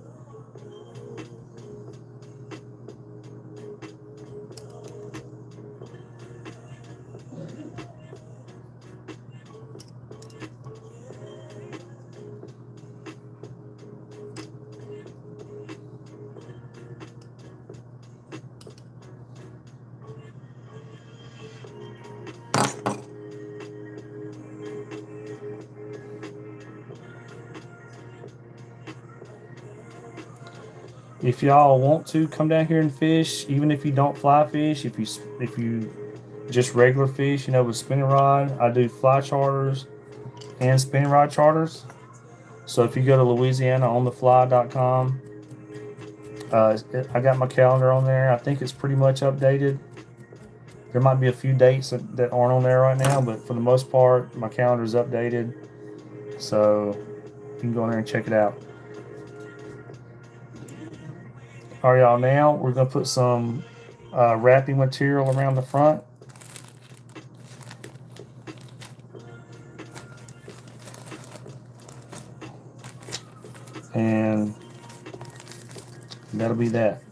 If y'all want to come down here and fish, even if you don't fly fish, if you just regular fish, you know, with spinning rod, I do fly charters and spinning rod charters. So if you go to louisianaonthefly.com, I got my calendar on there. I think it's pretty much updated. There might be a few dates that aren't on there right now, but for the most part, my calendar is updated. So you can go in there and check it out. All right, y'all, now we're going to put some wrapping material around the front. And that'll be that.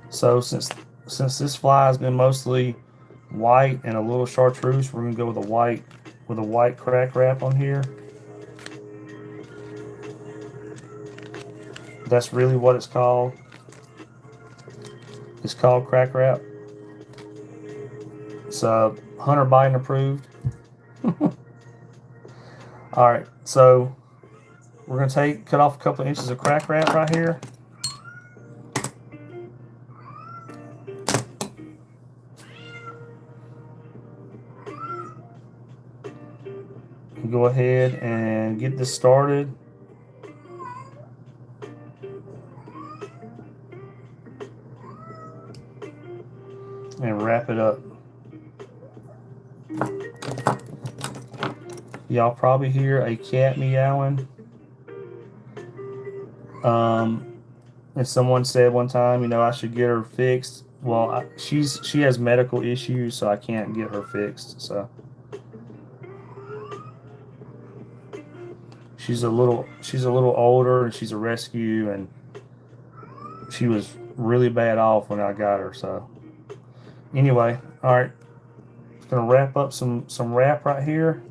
So since this fly has been mostly white and a little chartreuse, we're going to go with a white crack wrap on here. That's really what it's called. It's called crack wrap. It's Hunter Biden approved. All right, so we're gonna cut off a couple of inches of crack wrap right here. Go ahead and get this started. And wrap it up. Y'all probably hear a cat meowing. And someone said one time, you know, I should get her fixed. Well, she has medical issues, so I can't get her fixed. So she's a little older, and she's a rescue, and she was really bad off when I got her. So anyway, all right, just gonna wrap up some wrap right here.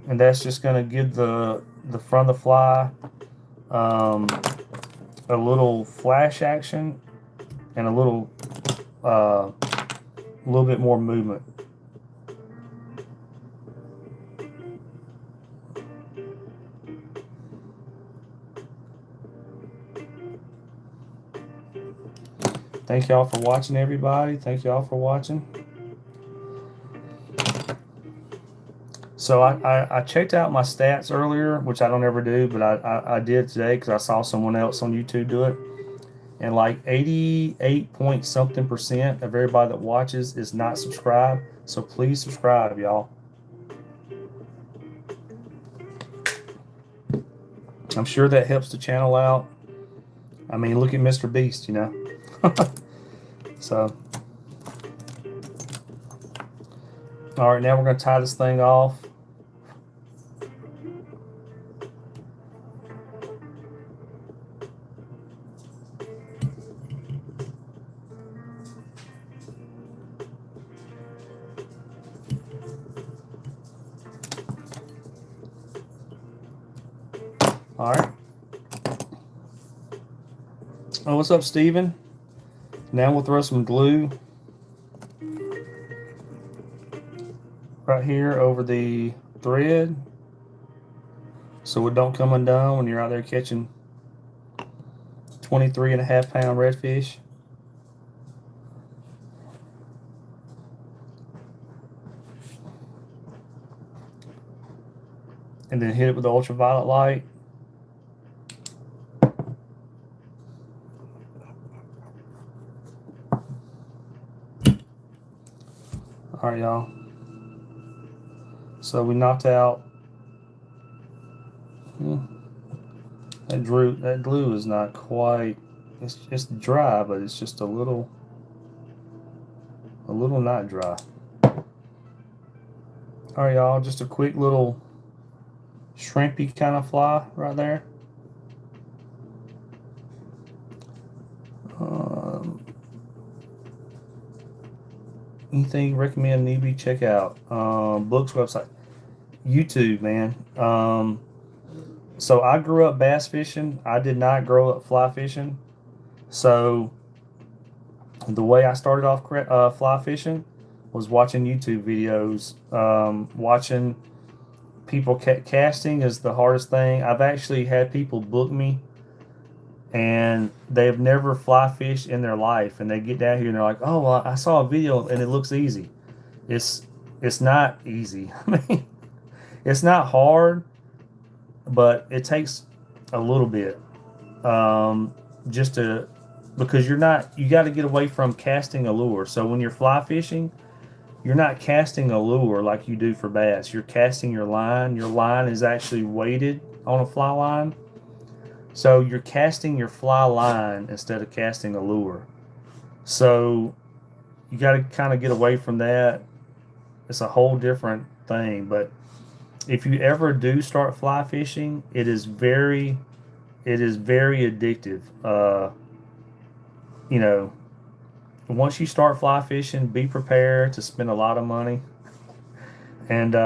And that's just going to give the front of the fly a little flash action and a little bit more movement. Thank y'all for watching, everybody. Thank y'all for watching. So I checked out my stats earlier, which I don't ever do, but I did today because I saw someone else on YouTube do it. And like 88 point something % of everybody that watches is not subscribed. So please subscribe, y'all. I'm sure that helps the channel out. I mean, look at Mr. Beast, you know. So, all right, now we're going to tie this thing off. All right. Oh, what's up, Steven? Now we'll throw some glue right here over the thread so it don't come undone when you're out there catching 23.5 pound redfish. And then hit it with the ultraviolet light. All right, y'all. So we knocked out. That glue is not quite. It's just dry, but it's just a little not dry. All right, y'all. Just a quick little shrimpy kind of fly right there. Anything you recommend newbie check out? Books, website, YouTube, man. So I grew up bass fishing. I did not grow up fly fishing. So the way I started off fly fishing was watching YouTube videos. Watching people casting is the hardest thing. I've actually had people book me and they've never fly fished in their life, and they get down here and they're like, oh, well, I saw a video and it looks easy. It's not easy. I mean, it's not hard, but it takes a little bit because you got to get away from casting a lure. So when you're fly fishing, you're not casting a lure like you do for bass. You're casting your line. Your line is actually weighted on a fly line. So you're casting your fly line instead of casting a lure. So you got to kind of get away from that. It's a whole different thing. But if you ever do start fly fishing, it is very addictive. You know, once you start fly fishing, be prepared to spend a lot of money. And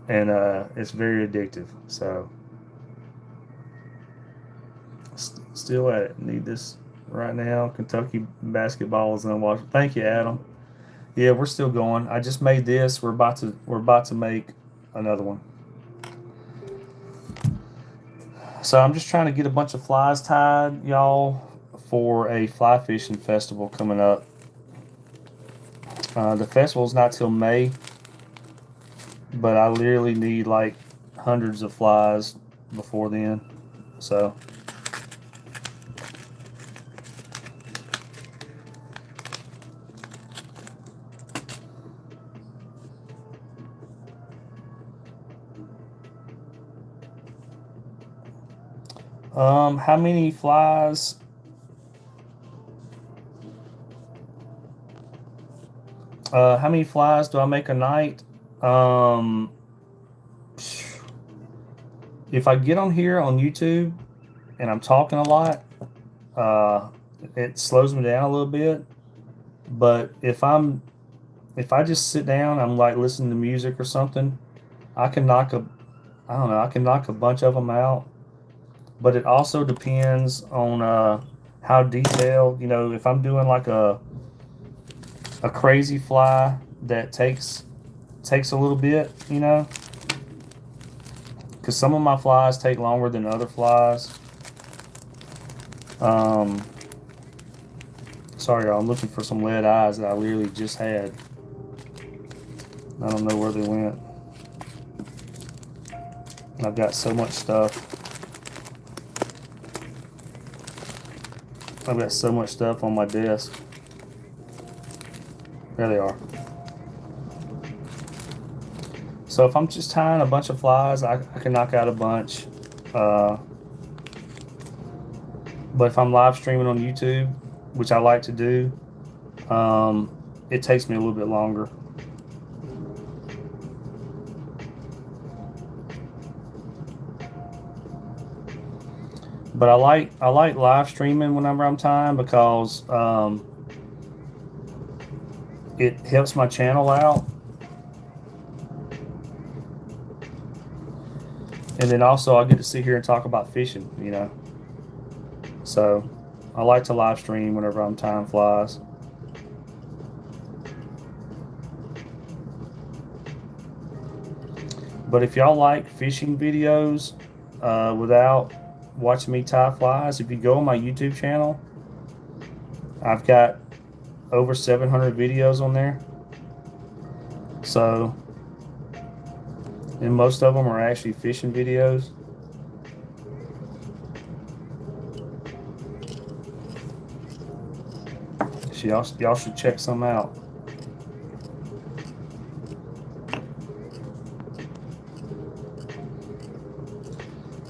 and it's very addictive. So still at it. Need this right now. Kentucky basketball is unwatchable. Thank you, Adam. Yeah, we're still going. I just made this. We're about to make another one. So I'm just trying to get a bunch of flies tied, y'all, for a fly fishing festival coming up. The festival's not till May, but I literally need like hundreds of flies before then. So how many flies? How many flies do I make a night? Um, if I get on here on YouTube and I'm talking a lot, uh, it slows me down a little bit. But if I just sit down, I'm like listening to music or something, I can knock a I don't know, I can knock a bunch of them out. But it also depends on how detailed. If I'm doing like a crazy fly that takes a little bit, because some of my flies take longer than other flies. Um, Sorry, y'all. I'm looking for some lead eyes that I literally just had. I don't know where they went. I've got so much stuff. I've got so much stuff on my desk. There they are. So if I'm just tying a bunch of flies, I can knock out a bunch. But if I'm live streaming on YouTube, which I like to do, it takes me a little bit longer. But I like live streaming whenever I'm tying because it helps my channel out. And then also I get to sit here and talk about fishing, So I like to live stream whenever I'm tying flies. But if y'all like fishing videos without watching me tie flies, if you go on my YouTube channel, I've got over 700 videos on there. So, and most of them are actually fishing videos. So y'all should check some out.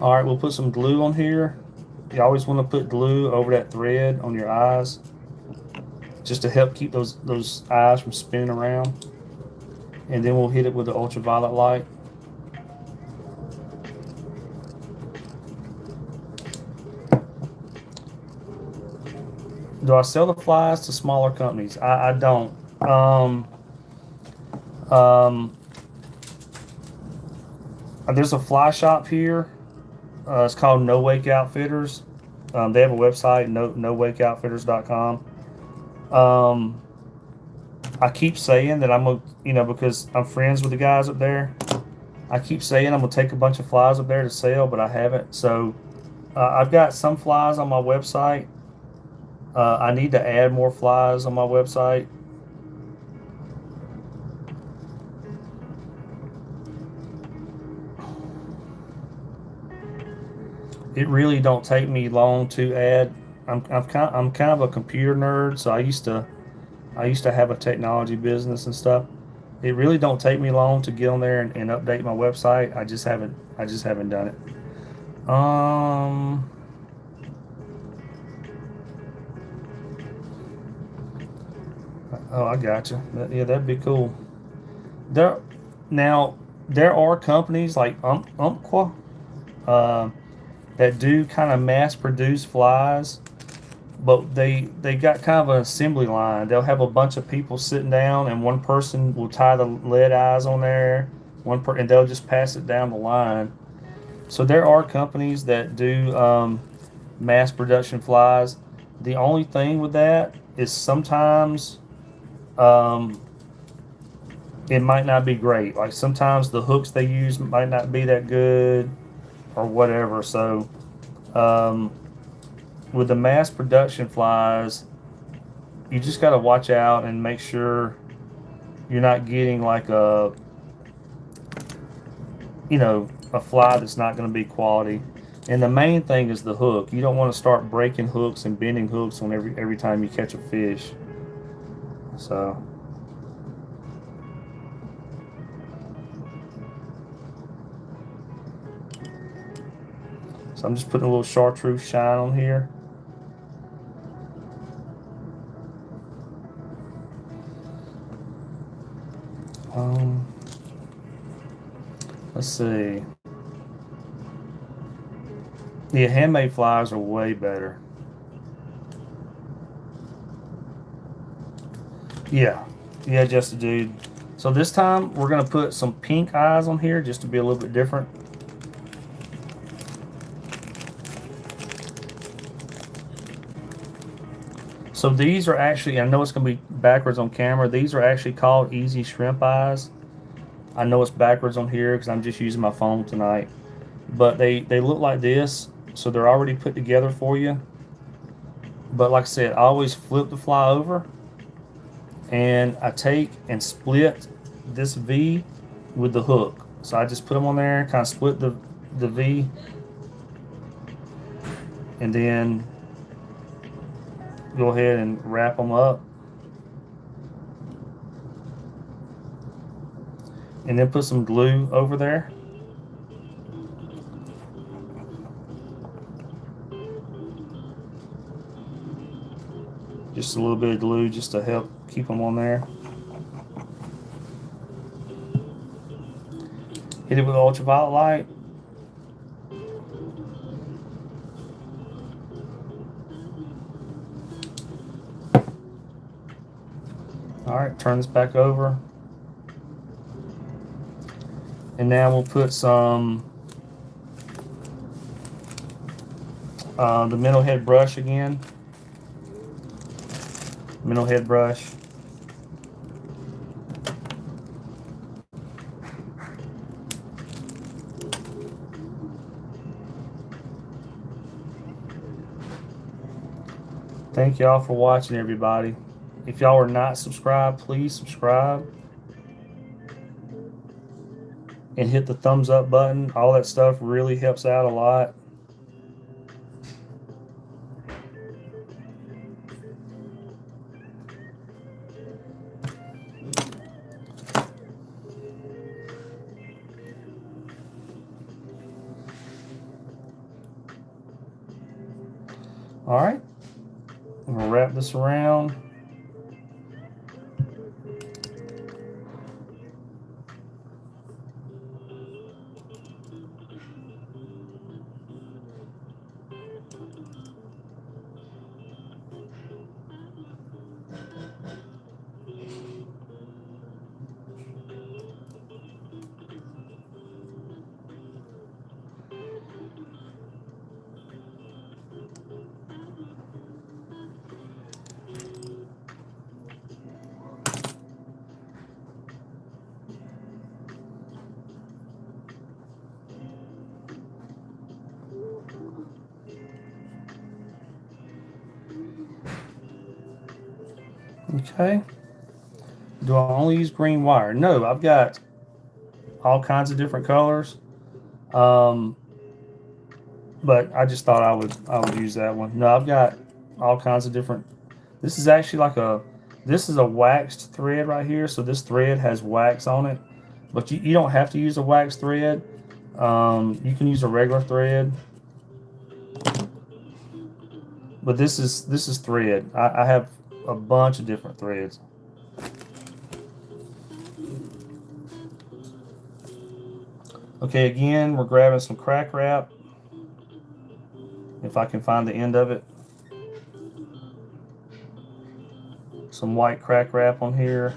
All right, we'll put some glue on here. You always want to put glue over that thread on your eyes, just to help keep those eyes from spinning around. And then we'll hit it with the ultraviolet light. Do I sell the flies to smaller companies? I don't. There's a fly shop here. It's called No Wake Outfitters. They have a website, nowakeoutfitters.com. I keep saying that I'm because I'm friends with the guys up there. I keep saying I'm gonna take a bunch of flies up there to sell, but I haven't. So I've got some flies on my website. I need to add more flies on my website. It really don't take me long to add. I'm kind of a computer nerd, so I used to have a technology business and stuff. It really don't take me long to get on there and update my website. I just haven't done it. Oh, I gotcha. Yeah, that'd be cool. There Now there are companies like Umpqua uh, that do kind of mass produce flies, but they got kind of an assembly line. They'll have a bunch of people sitting down, and one person will tie the lead eyes on there, and they'll just pass it down the line. So there are companies that do mass production flies. The only thing with that is sometimes um, it might not be great. Like sometimes the hooks they use might not be that good or whatever. So um, with the mass production flies, you just got to watch out and make sure you're not getting like a fly that's not going to be quality. And the main thing is the hook. You don't want to start breaking hooks and bending hooks on every time you catch a fish. So I'm just putting a little chartreuse shine on here. Let's see. Yeah, handmade flies are way better. Yeah, yeah, just a dude. So this time we're gonna put some pink eyes on here just to be a little bit different. So these are actually, I know it's gonna be backwards on camera. These are actually called easy shrimp eyes. I know it's backwards on here because I'm just using my phone tonight. But they look like this, so they're already put together for you. But like I said, I always flip the fly over, and I take and split this V with the hook. So I just put them on there, kind of split the V, and then go ahead and wrap them up, and then put some glue over there. Just a little bit of glue just to help keep them on there. Hit it with ultraviolet light. All right, turn this back over. And now we'll put some the minnow head brush again. Minnow head brush. Thank y'all for watching, everybody. If y'all are not subscribed, please subscribe and hit the thumbs up button. All that stuff really helps out a lot. All right, I'm gonna wrap this around. Okay. Do I only use green wire? No, I've got all kinds of different colors. But I just thought I would use that one. No, I've got all kinds of different. This is actually this is a waxed thread right here. So this thread has wax on it, but you don't have to use a wax thread. You can use a regular thread. But this is thread. I have a bunch of different threads. Okay, again, we're grabbing some crack wrap. If I can find the end of it. Some white crack wrap on here.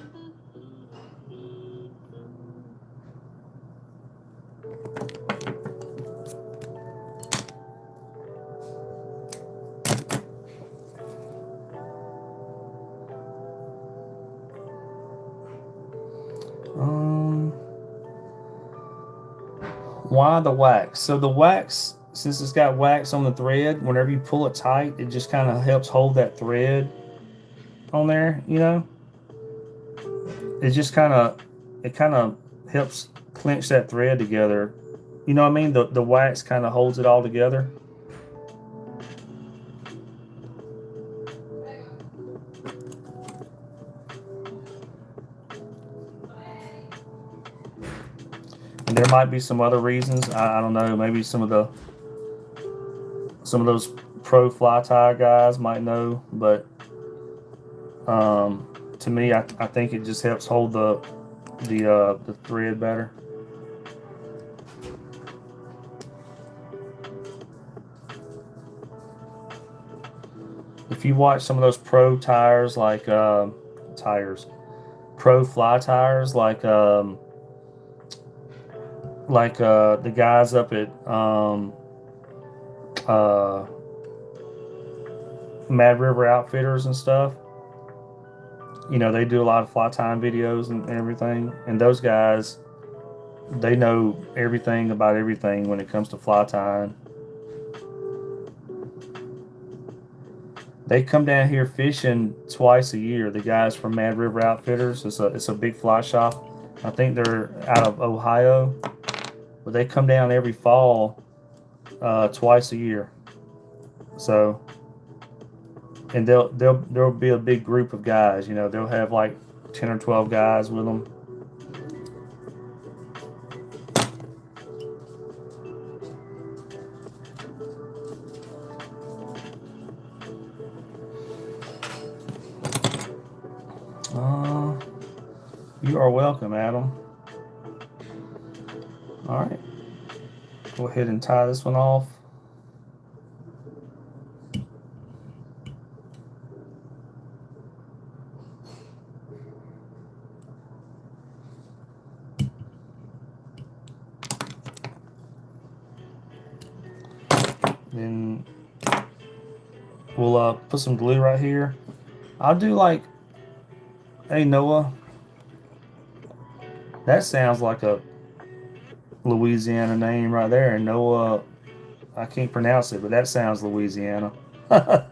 Why the wax? So the wax, since it's got wax on the thread, whenever you pull it tight, it just kind of helps hold that thread on there, you know? It just kind of helps clench that thread together. You know what I mean? The wax kind of holds it all together. And there might be some other reasons. I don't know. Maybe some of those pro fly tie guys might know, but to me, I think it just helps hold the thread better. If you watch some of those pro tires, like pro fly tires, like the guys up at Mad River Outfitters and stuff, you know, they do a lot of fly tying videos and everything, and those guys, they know everything about everything when it comes to fly tying. They come down here fishing twice a year. The guys from Mad River Outfitters, it's a big fly shop. I think they're out of Ohio, but they come down every fall, twice a year. So, and there'll be a big group of guys. You know, they'll have like 10 or 12 guys with them. You are welcome, Adam. All right, go ahead and tie this one off. Then we'll put some glue right here. I'll do like, hey Noah, that sounds like a Louisiana name right there. And Noah, I can't pronounce it, but that sounds Louisiana. All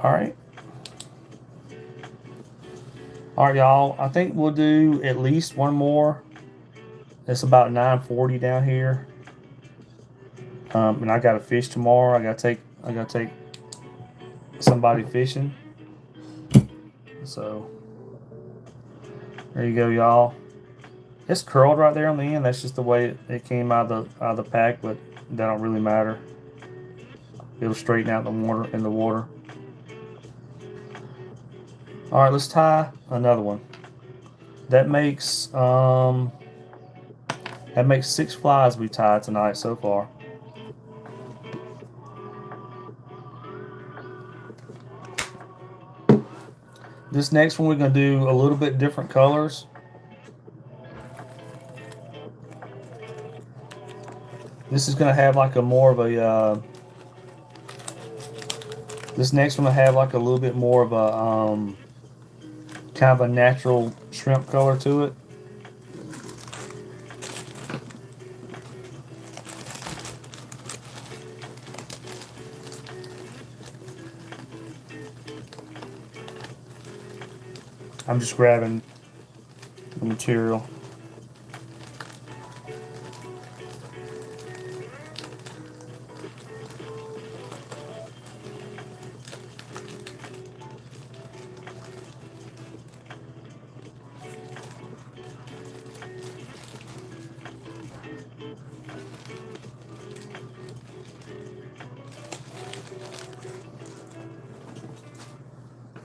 right. All right, y'all. I think we'll do at least one more. It's about 9:40 down here, and I got to fish tomorrow. I got to take somebody fishing. So there you go, y'all. It's curled right there on the end. That's just the way it came out of the pack, but that don't really matter. It'll straighten out in the water. All right, let's tie another one. That makes 6 flies we tied tonight so far. This next one we're gonna do a little bit different colors. This is gonna have like a more of a. This next one will have like a little bit more of a kind of a natural shrimp color to it. I'm just grabbing the material.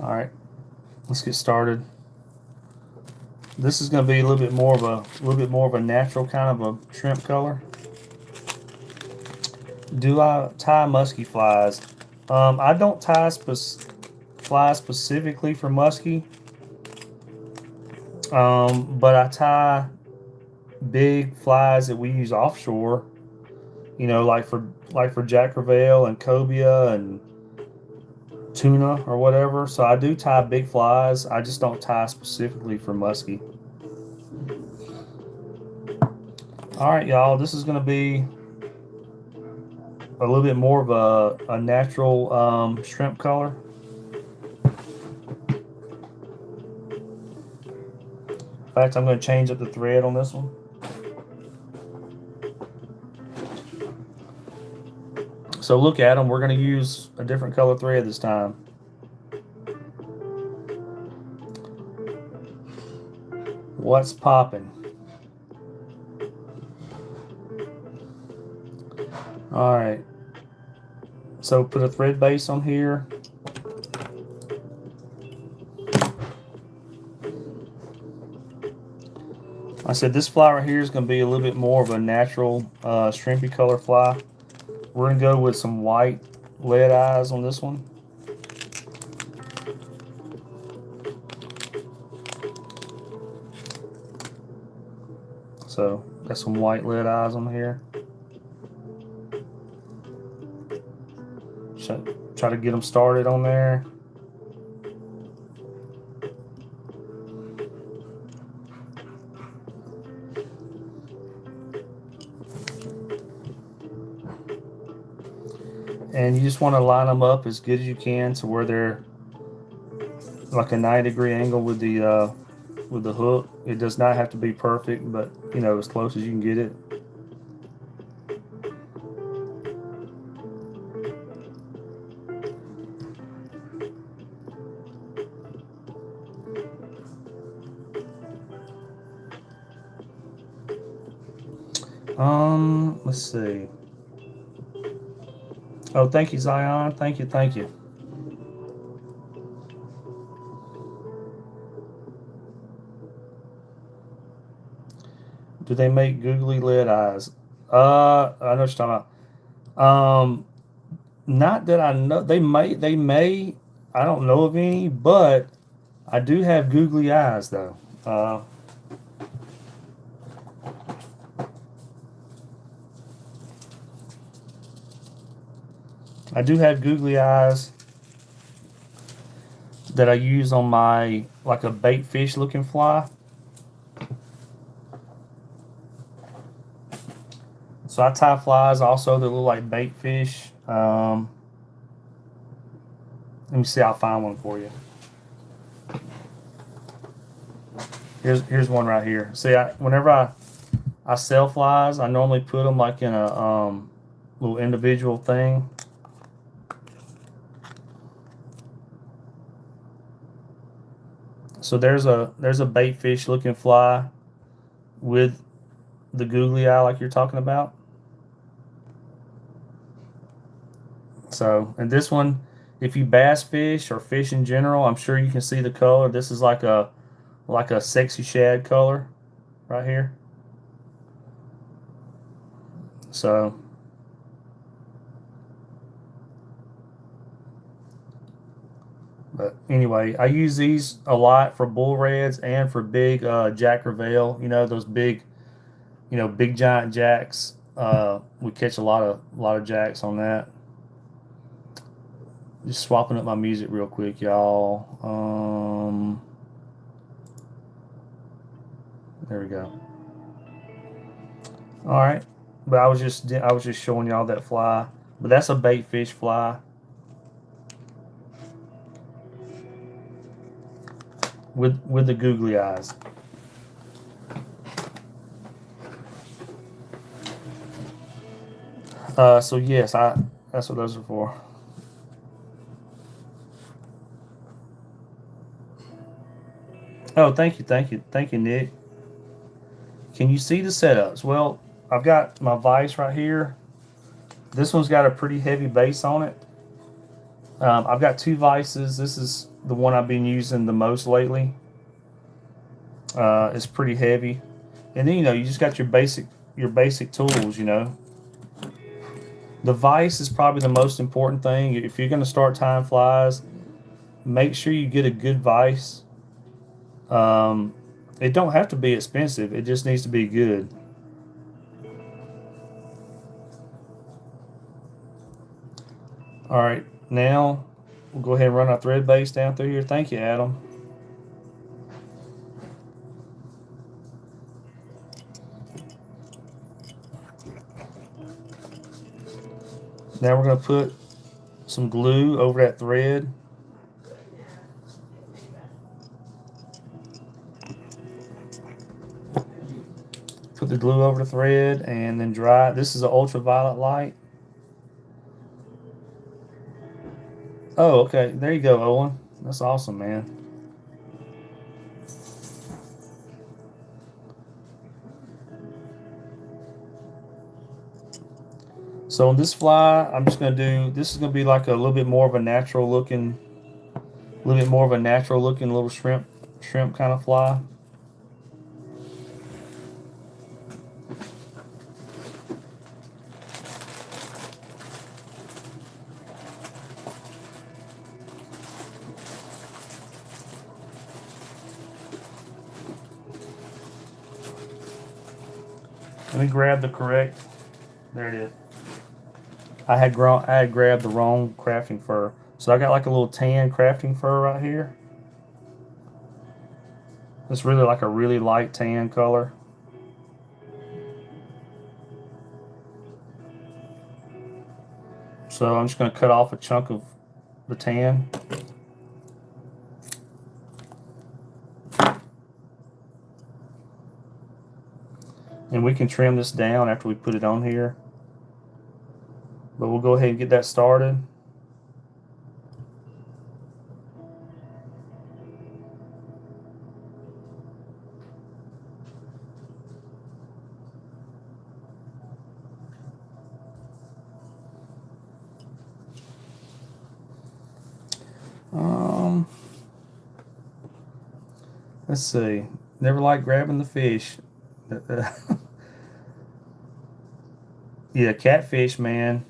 All right, let's get started. This is going to be a little bit more of a natural kind of a shrimp color. Do I tie musky flies? I don't tie flies specifically for musky, but I tie big flies that we use offshore. You know, like for Jack Crevalle and cobia and tuna or whatever. So I do tie big flies. I just don't tie specifically for musky. All right, y'all. This is going to be a little bit more of a natural shrimp color. In fact, I'm going to change up the thread on this one. So look at them. We're going to use a different color thread this time. What's popping? All right. So put a thread base on here. I said this fly right here is going to be a little bit more of a natural shrimpy color fly. We're going to go with some white lead eyes on this one. So got some white lead eyes on here. Try to get them started on there. And you just want to line them up as good as you can to where they're like a 90-degree angle with the hook. It does not have to be perfect, but you know, as close as you can get it. Let's see. Oh, thank you, Zion. Thank you. Do they make googly lead eyes? I know what you're talking about. Not that I know. They may. I don't know of any, but I do have googly eyes though. I do have googly eyes that I use on my, like a baitfish looking fly. So I tie flies also that look like baitfish. Let me see, I'll find one for you. Here's one right here. See, whenever I sell flies, I normally put them like in a little individual thing. So there's a baitfish looking fly with the googly eye like you're talking about. So, and this one, if you bass fish or fish in general, I'm sure you can see the color. This is like a sexy shad color right here. So but anyway, I use these a lot for bull reds and for big Jack Crevalle. You know, those big, big giant jacks. We catch a lot of jacks on that. Just swapping up my music real quick, y'all. There we go. All right, but I was just showing y'all that fly. But that's a baitfish fly with the googly eyes. So yes, that's what those are for. Oh, thank you, Nick. Can you see the setups? Well, I've got my vise right here. This one's got a pretty heavy base on it. I've got two vices. This is the one I've been using the most lately. It's pretty heavy, and then you just got your basic tools. The vise is probably the most important thing. If you're going to start tying flies, make sure you get a good vise. Um, it don't have to be expensive. It just needs to be good. All right, now we'll go ahead and run our thread base down through here. Thank you, Adam. Now we're going to put some glue over that thread. Put the glue over the thread and then dry it. This is an ultraviolet light. Oh, okay. There you go, Owen. That's awesome, man. So on this fly, I'm just going to do, this is going to be like a little bit more of a natural looking little shrimp kind of fly. Let me grab the correct, there it is. I had grabbed the wrong crafting fur. So I got like a little tan crafting fur right here. It's really like a really light tan color. So I'm just going to cut off a chunk of the tan. And we can trim this down after we put it on here. But we'll go ahead and get that started. Let's see. Never like grabbing the fish. Yeah, catfish, man.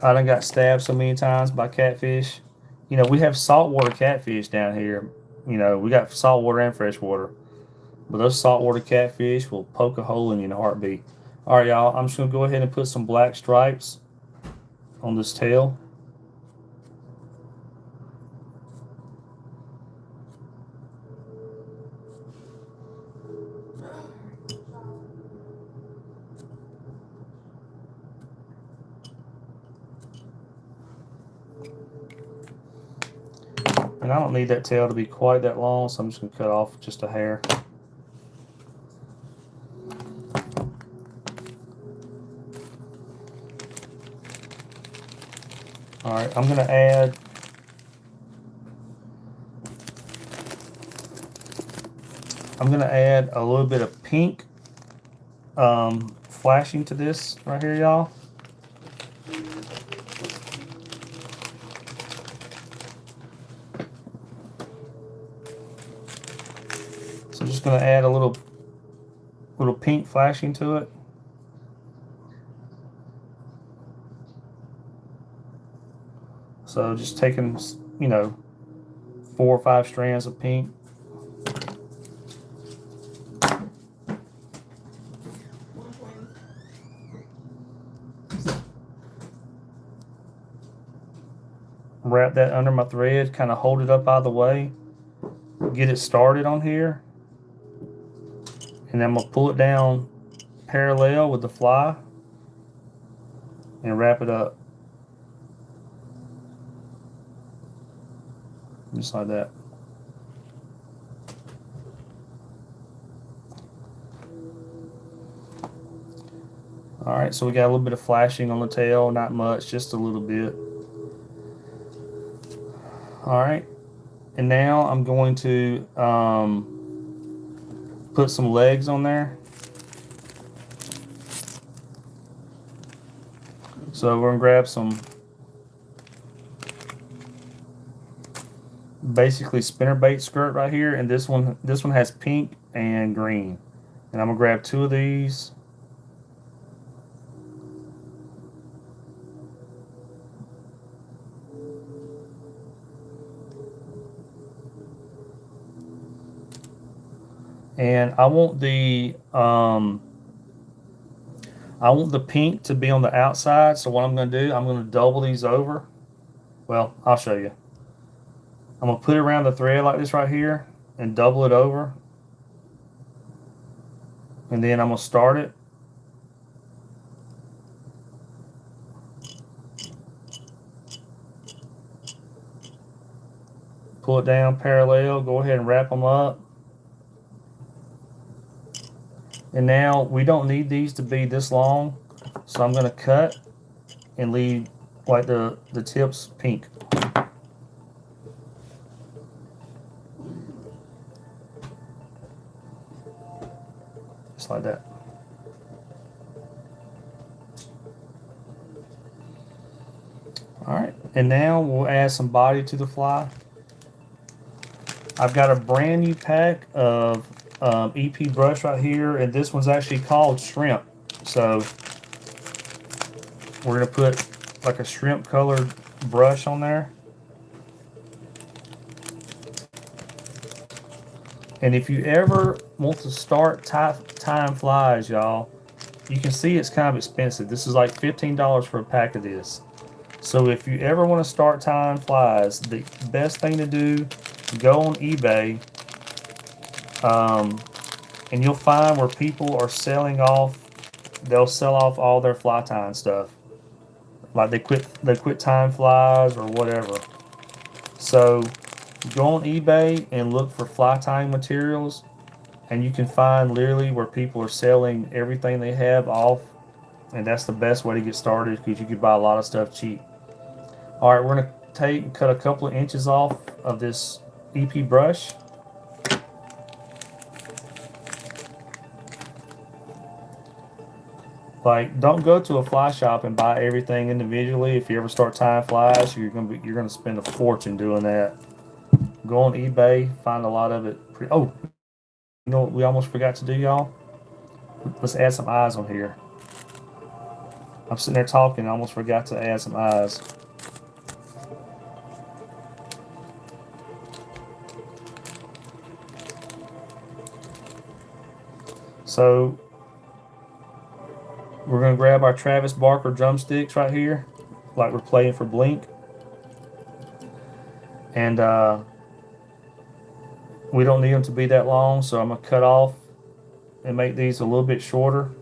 I done got stabbed so many times by catfish. You know, we have saltwater catfish down here. You know, we got saltwater and freshwater. But those saltwater catfish will poke a hole in you in a heartbeat. All right, y'all. I'm just going to go ahead and put some black stripes on this tail. And I don't need that tail to be quite that long, so I'm just going to cut off just a hair. All right, I'm going to add a little bit of pink flashing to this right here, y'all. So I'm just going to add a little pink flashing to it. So just taking, you know, 4 or 5 strands of pink. Wrap that under my thread, kind of hold it up out of the way, get it started on here, and then I'm going to pull it down parallel with the fly and wrap it up. Just like that. Alright, so we got a little bit of flashing on the tail, not much, just a little bit. Alright, and now I'm going to put some legs on there. So we're going to grab some basically spinnerbait skirt right here, and this one has pink and green. And I'm going to grab 2 of these. And I want the pink to be on the outside. So what I'm going to do, I'm going to double these over. Well, I'll show you. I'm going to put it around the thread like this right here and double it over. And then I'm going to start it. Pull it down parallel. Go ahead and wrap them up. And now we don't need these to be this long. So I'm going to cut and leave like the tips pink. Just like that. Alright, and now we'll add some body to the fly. I've got a brand new pack of EP brush right here, and this one's actually called Shrimp. So we're going to put like a shrimp colored brush on there. And if you ever want to start tying flies, y'all, you can see it's kind of expensive. This is like $15 for a pack of this. So if you ever want to start tying flies, the best thing to do, go on eBay, and you'll find where people are selling off. They'll sell off all their fly tying stuff, like they quit tying flies or whatever. So go on eBay and look for fly tying materials, and you can find literally where people are selling everything they have off, and that's the best way to get started because you can buy a lot of stuff cheap. All right, we're gonna take and cut a couple of inches off of this EP brush. Like, don't go to a fly shop and buy everything individually. If you ever start tying flies, you're gonna spend a fortune doing that. Go on eBay, find a lot of it. Oh, you know what we almost forgot to do, y'all? Let's add some eyes on here. I'm sitting there talking, I almost forgot to add some eyes. So we're going to grab our Travis Barker drumsticks right here, like we're playing for Blink. And we don't need them to be that long, so I'm going to cut off and make these a little bit shorter.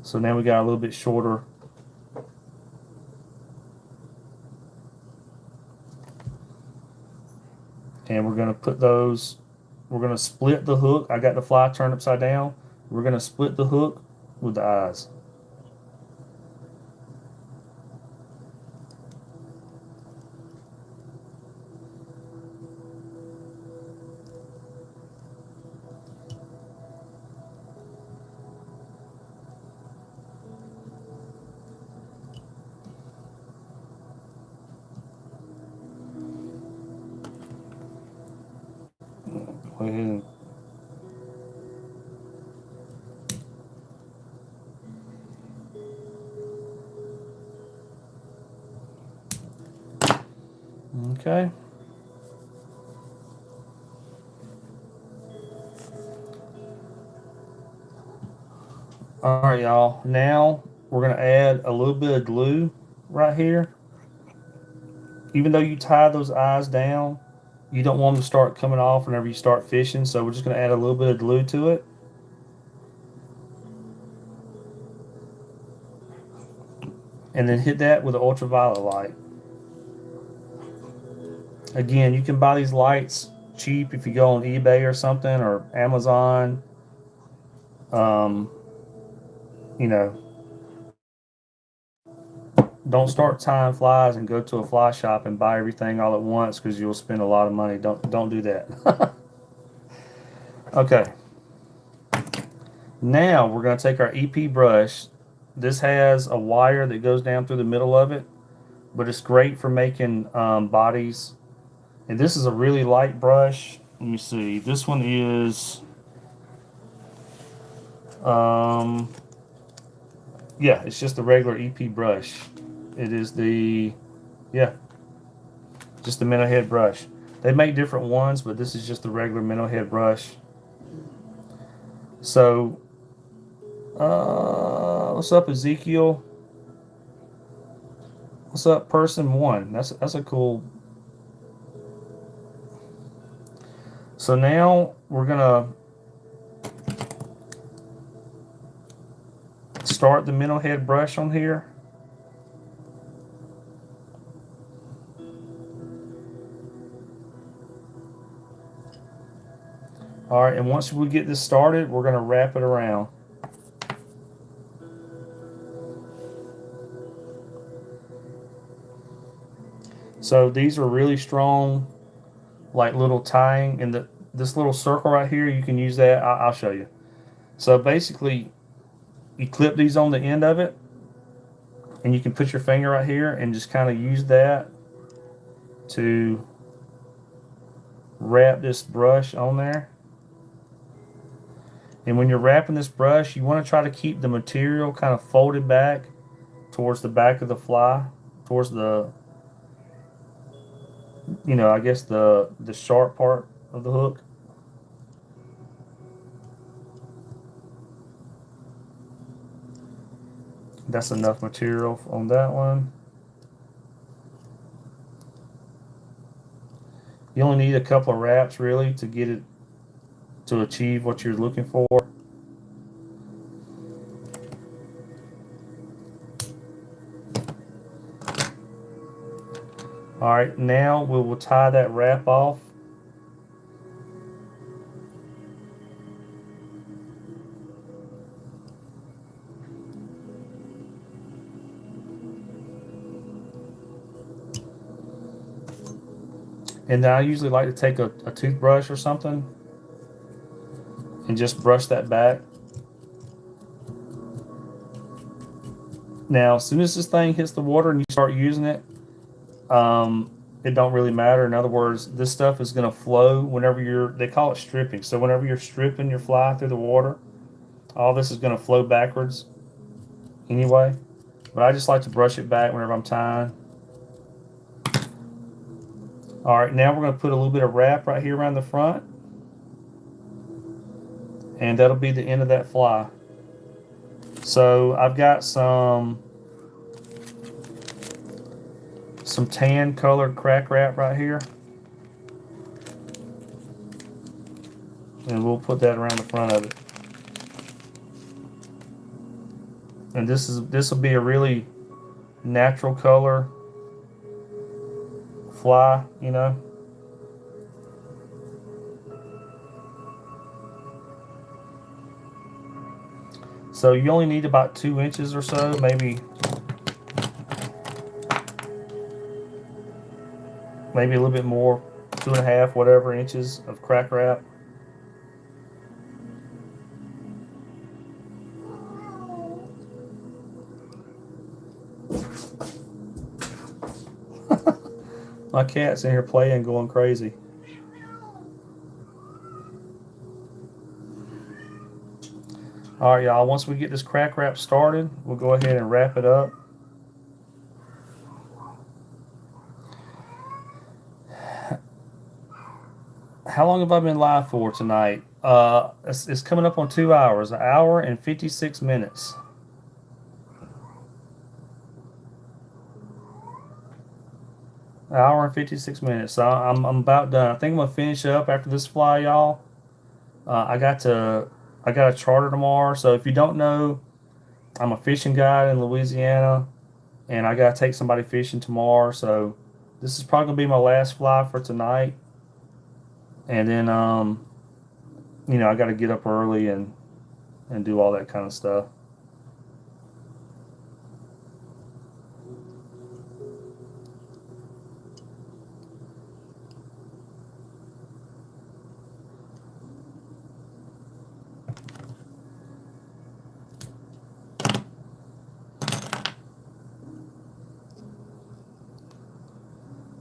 So now we got a little bit shorter. And we're going to put those, we're going to split the hook. I got the fly turned upside down. We're going to split the hook with the eyes. Go ahead and okay. All right, y'all. Now we're going to add a little bit of glue right here. Even though you tie those eyes down, you don't want them to start coming off whenever you start fishing. So we're just going to add a little bit of glue to it. And then hit that with an ultraviolet light. Again, you can buy these lights cheap if you go on eBay or something, or Amazon. You know, don't start tying flies and go to a fly shop and buy everything all at once because you'll spend a lot of money. Don't do that. Okay. Now we're going to take our EP brush. This has a wire that goes down through the middle of it, but it's great for making bodies. And this is a really light brush. Let me see. This one is, yeah, it's just a regular EP brush. It is the, yeah, just the minnow head brush. They make different ones, but this is just the regular minnow head brush. So, what's up, Ezekiel? What's up, person one? That's a cool. So now we're gonna start the minnow head brush on here. All right, and once we get this started, we're gonna wrap it around. So these are really strong, like little tying, and this little circle right here, you can use that. I'll show you. So basically, you clip these on the end of it, and you can put your finger right here and just kind of use that to wrap this brush on there. And when you're wrapping this brush, you want to try to keep the material kind of folded back towards the back of the fly, towards the, you know, I guess the sharp part of the hook. That's enough material on that one. You only need a couple of wraps really to get it to achieve what you're looking for. All right, now we will tie that wrap off. And then I usually like to take a toothbrush or something and just brush that back. Now, as soon as this thing hits the water and you start using it, it don't really matter. In other words, this stuff is going to flow whenever they call it stripping. So whenever you're stripping your fly through the water, all this is going to flow backwards anyway. But I just like to brush it back whenever I'm tying. All right, now we're going to put a little bit of wrap right here around the front. And that'll be the end of that fly. So I've got some tan colored crack wrap right here. And we'll put that around the front of it. And this will be a really natural color fly, you know. So you only need about 2 inches or so, maybe a little bit more, 2.5, whatever inches of crack wrap. My cat's in here playing, going crazy. All right, y'all, once we get this crack wrap started, we'll go ahead and wrap it up. How long have I been live for tonight? It's coming up on 2 hours, 1 hour and 56 minutes. An hour and 56 minutes. So I'm about done. I think I'm gonna finish up after this fly, y'all. I got a charter tomorrow. So if you don't know, I'm a fishing guide in Louisiana, and I gotta take somebody fishing tomorrow. So this is probably gonna be my last fly for tonight. And then you know, I gotta get up early and do all that kind of stuff.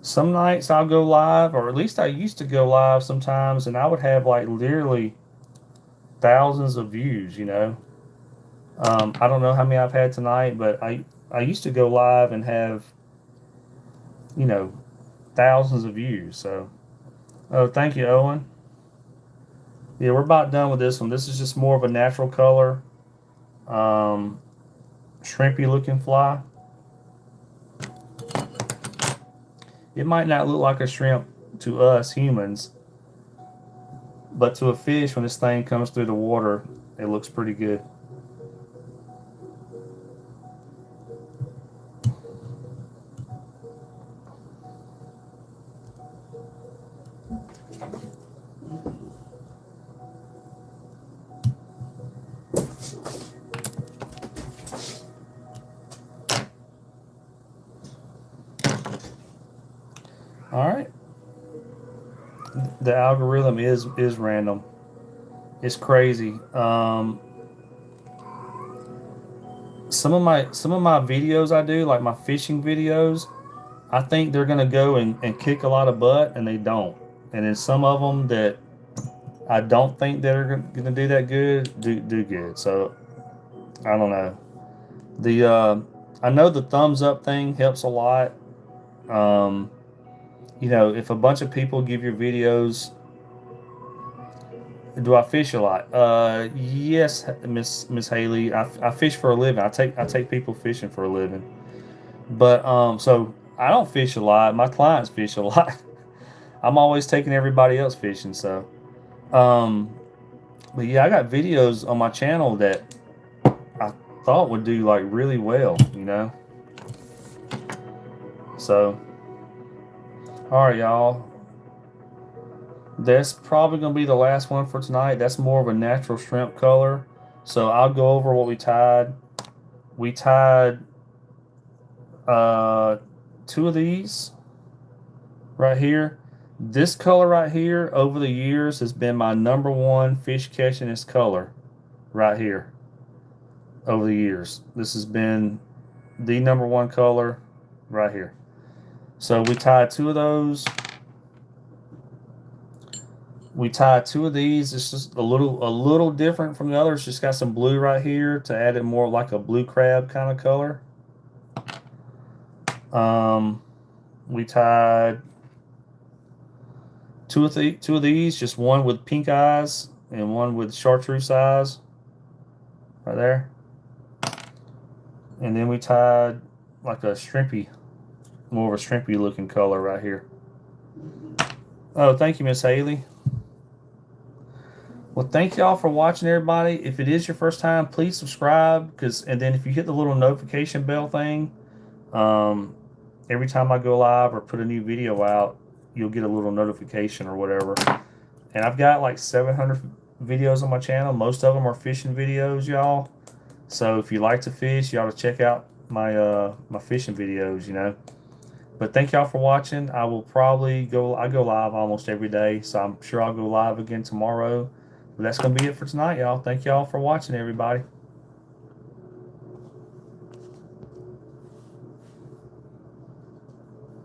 Some nights I'll go live, or at least I used to go live sometimes, and I would have like literally thousands of views, you know. I don't know how many I've had tonight, but I used to go live and have, you know, thousands of views. So, oh, thank you, Owen. Yeah, we're about done with this one. This is just more of a natural color, um, shrimpy looking fly. It might not look like a shrimp to us humans, but to a fish, when this thing comes through the water, it looks pretty good. All right. The algorithm is random. It's crazy. Some of my videos I do, like my fishing videos, I think they're gonna go and kick a lot of butt, and they don't. And then some of them that I don't think that are gonna do that good do good. So I don't know. The I know the thumbs up thing helps a lot. Um, if a bunch of people give your videos, do I fish a lot? Yes, Miss Haley. I fish for a living. I take people fishing for a living. But so I don't fish a lot. My clients fish a lot. I'm always taking everybody else fishing. So, um, but yeah, I got videos on my channel that I thought would do like really well. So, all right, y'all. That's probably gonna be the last one for tonight. That's more of a natural shrimp color. So I'll go over what we tied. We tied uh, two of these right here. This color right here over the years has been my number one fish catchingest color right here over the years. This has been the number one color right here. So we tied two of those. We tied two of these. It's just a little different from the others. Just got some blue right here to add it more like a blue crab kind of color. We tied two of these, just one with pink eyes and one with chartreuse eyes, right there. And then we tied like a shrimpy, more of a shrimpy looking color right here. Oh, thank you, Miss Haley. Well, thank y'all for watching, everybody. If it is your first time, please subscribe, and then if you hit the little notification bell thing, every time I go live or put a new video out, you'll get a little notification or whatever. And I've got like 700 videos on my channel. Most of them are fishing videos, y'all. So if you like to fish, you ought to check out my fishing videos. But thank y'all for watching. I will probably I go live almost every day, so I'm sure I'll go live again tomorrow. But that's going to be it for tonight, y'all. Thank y'all for watching, everybody.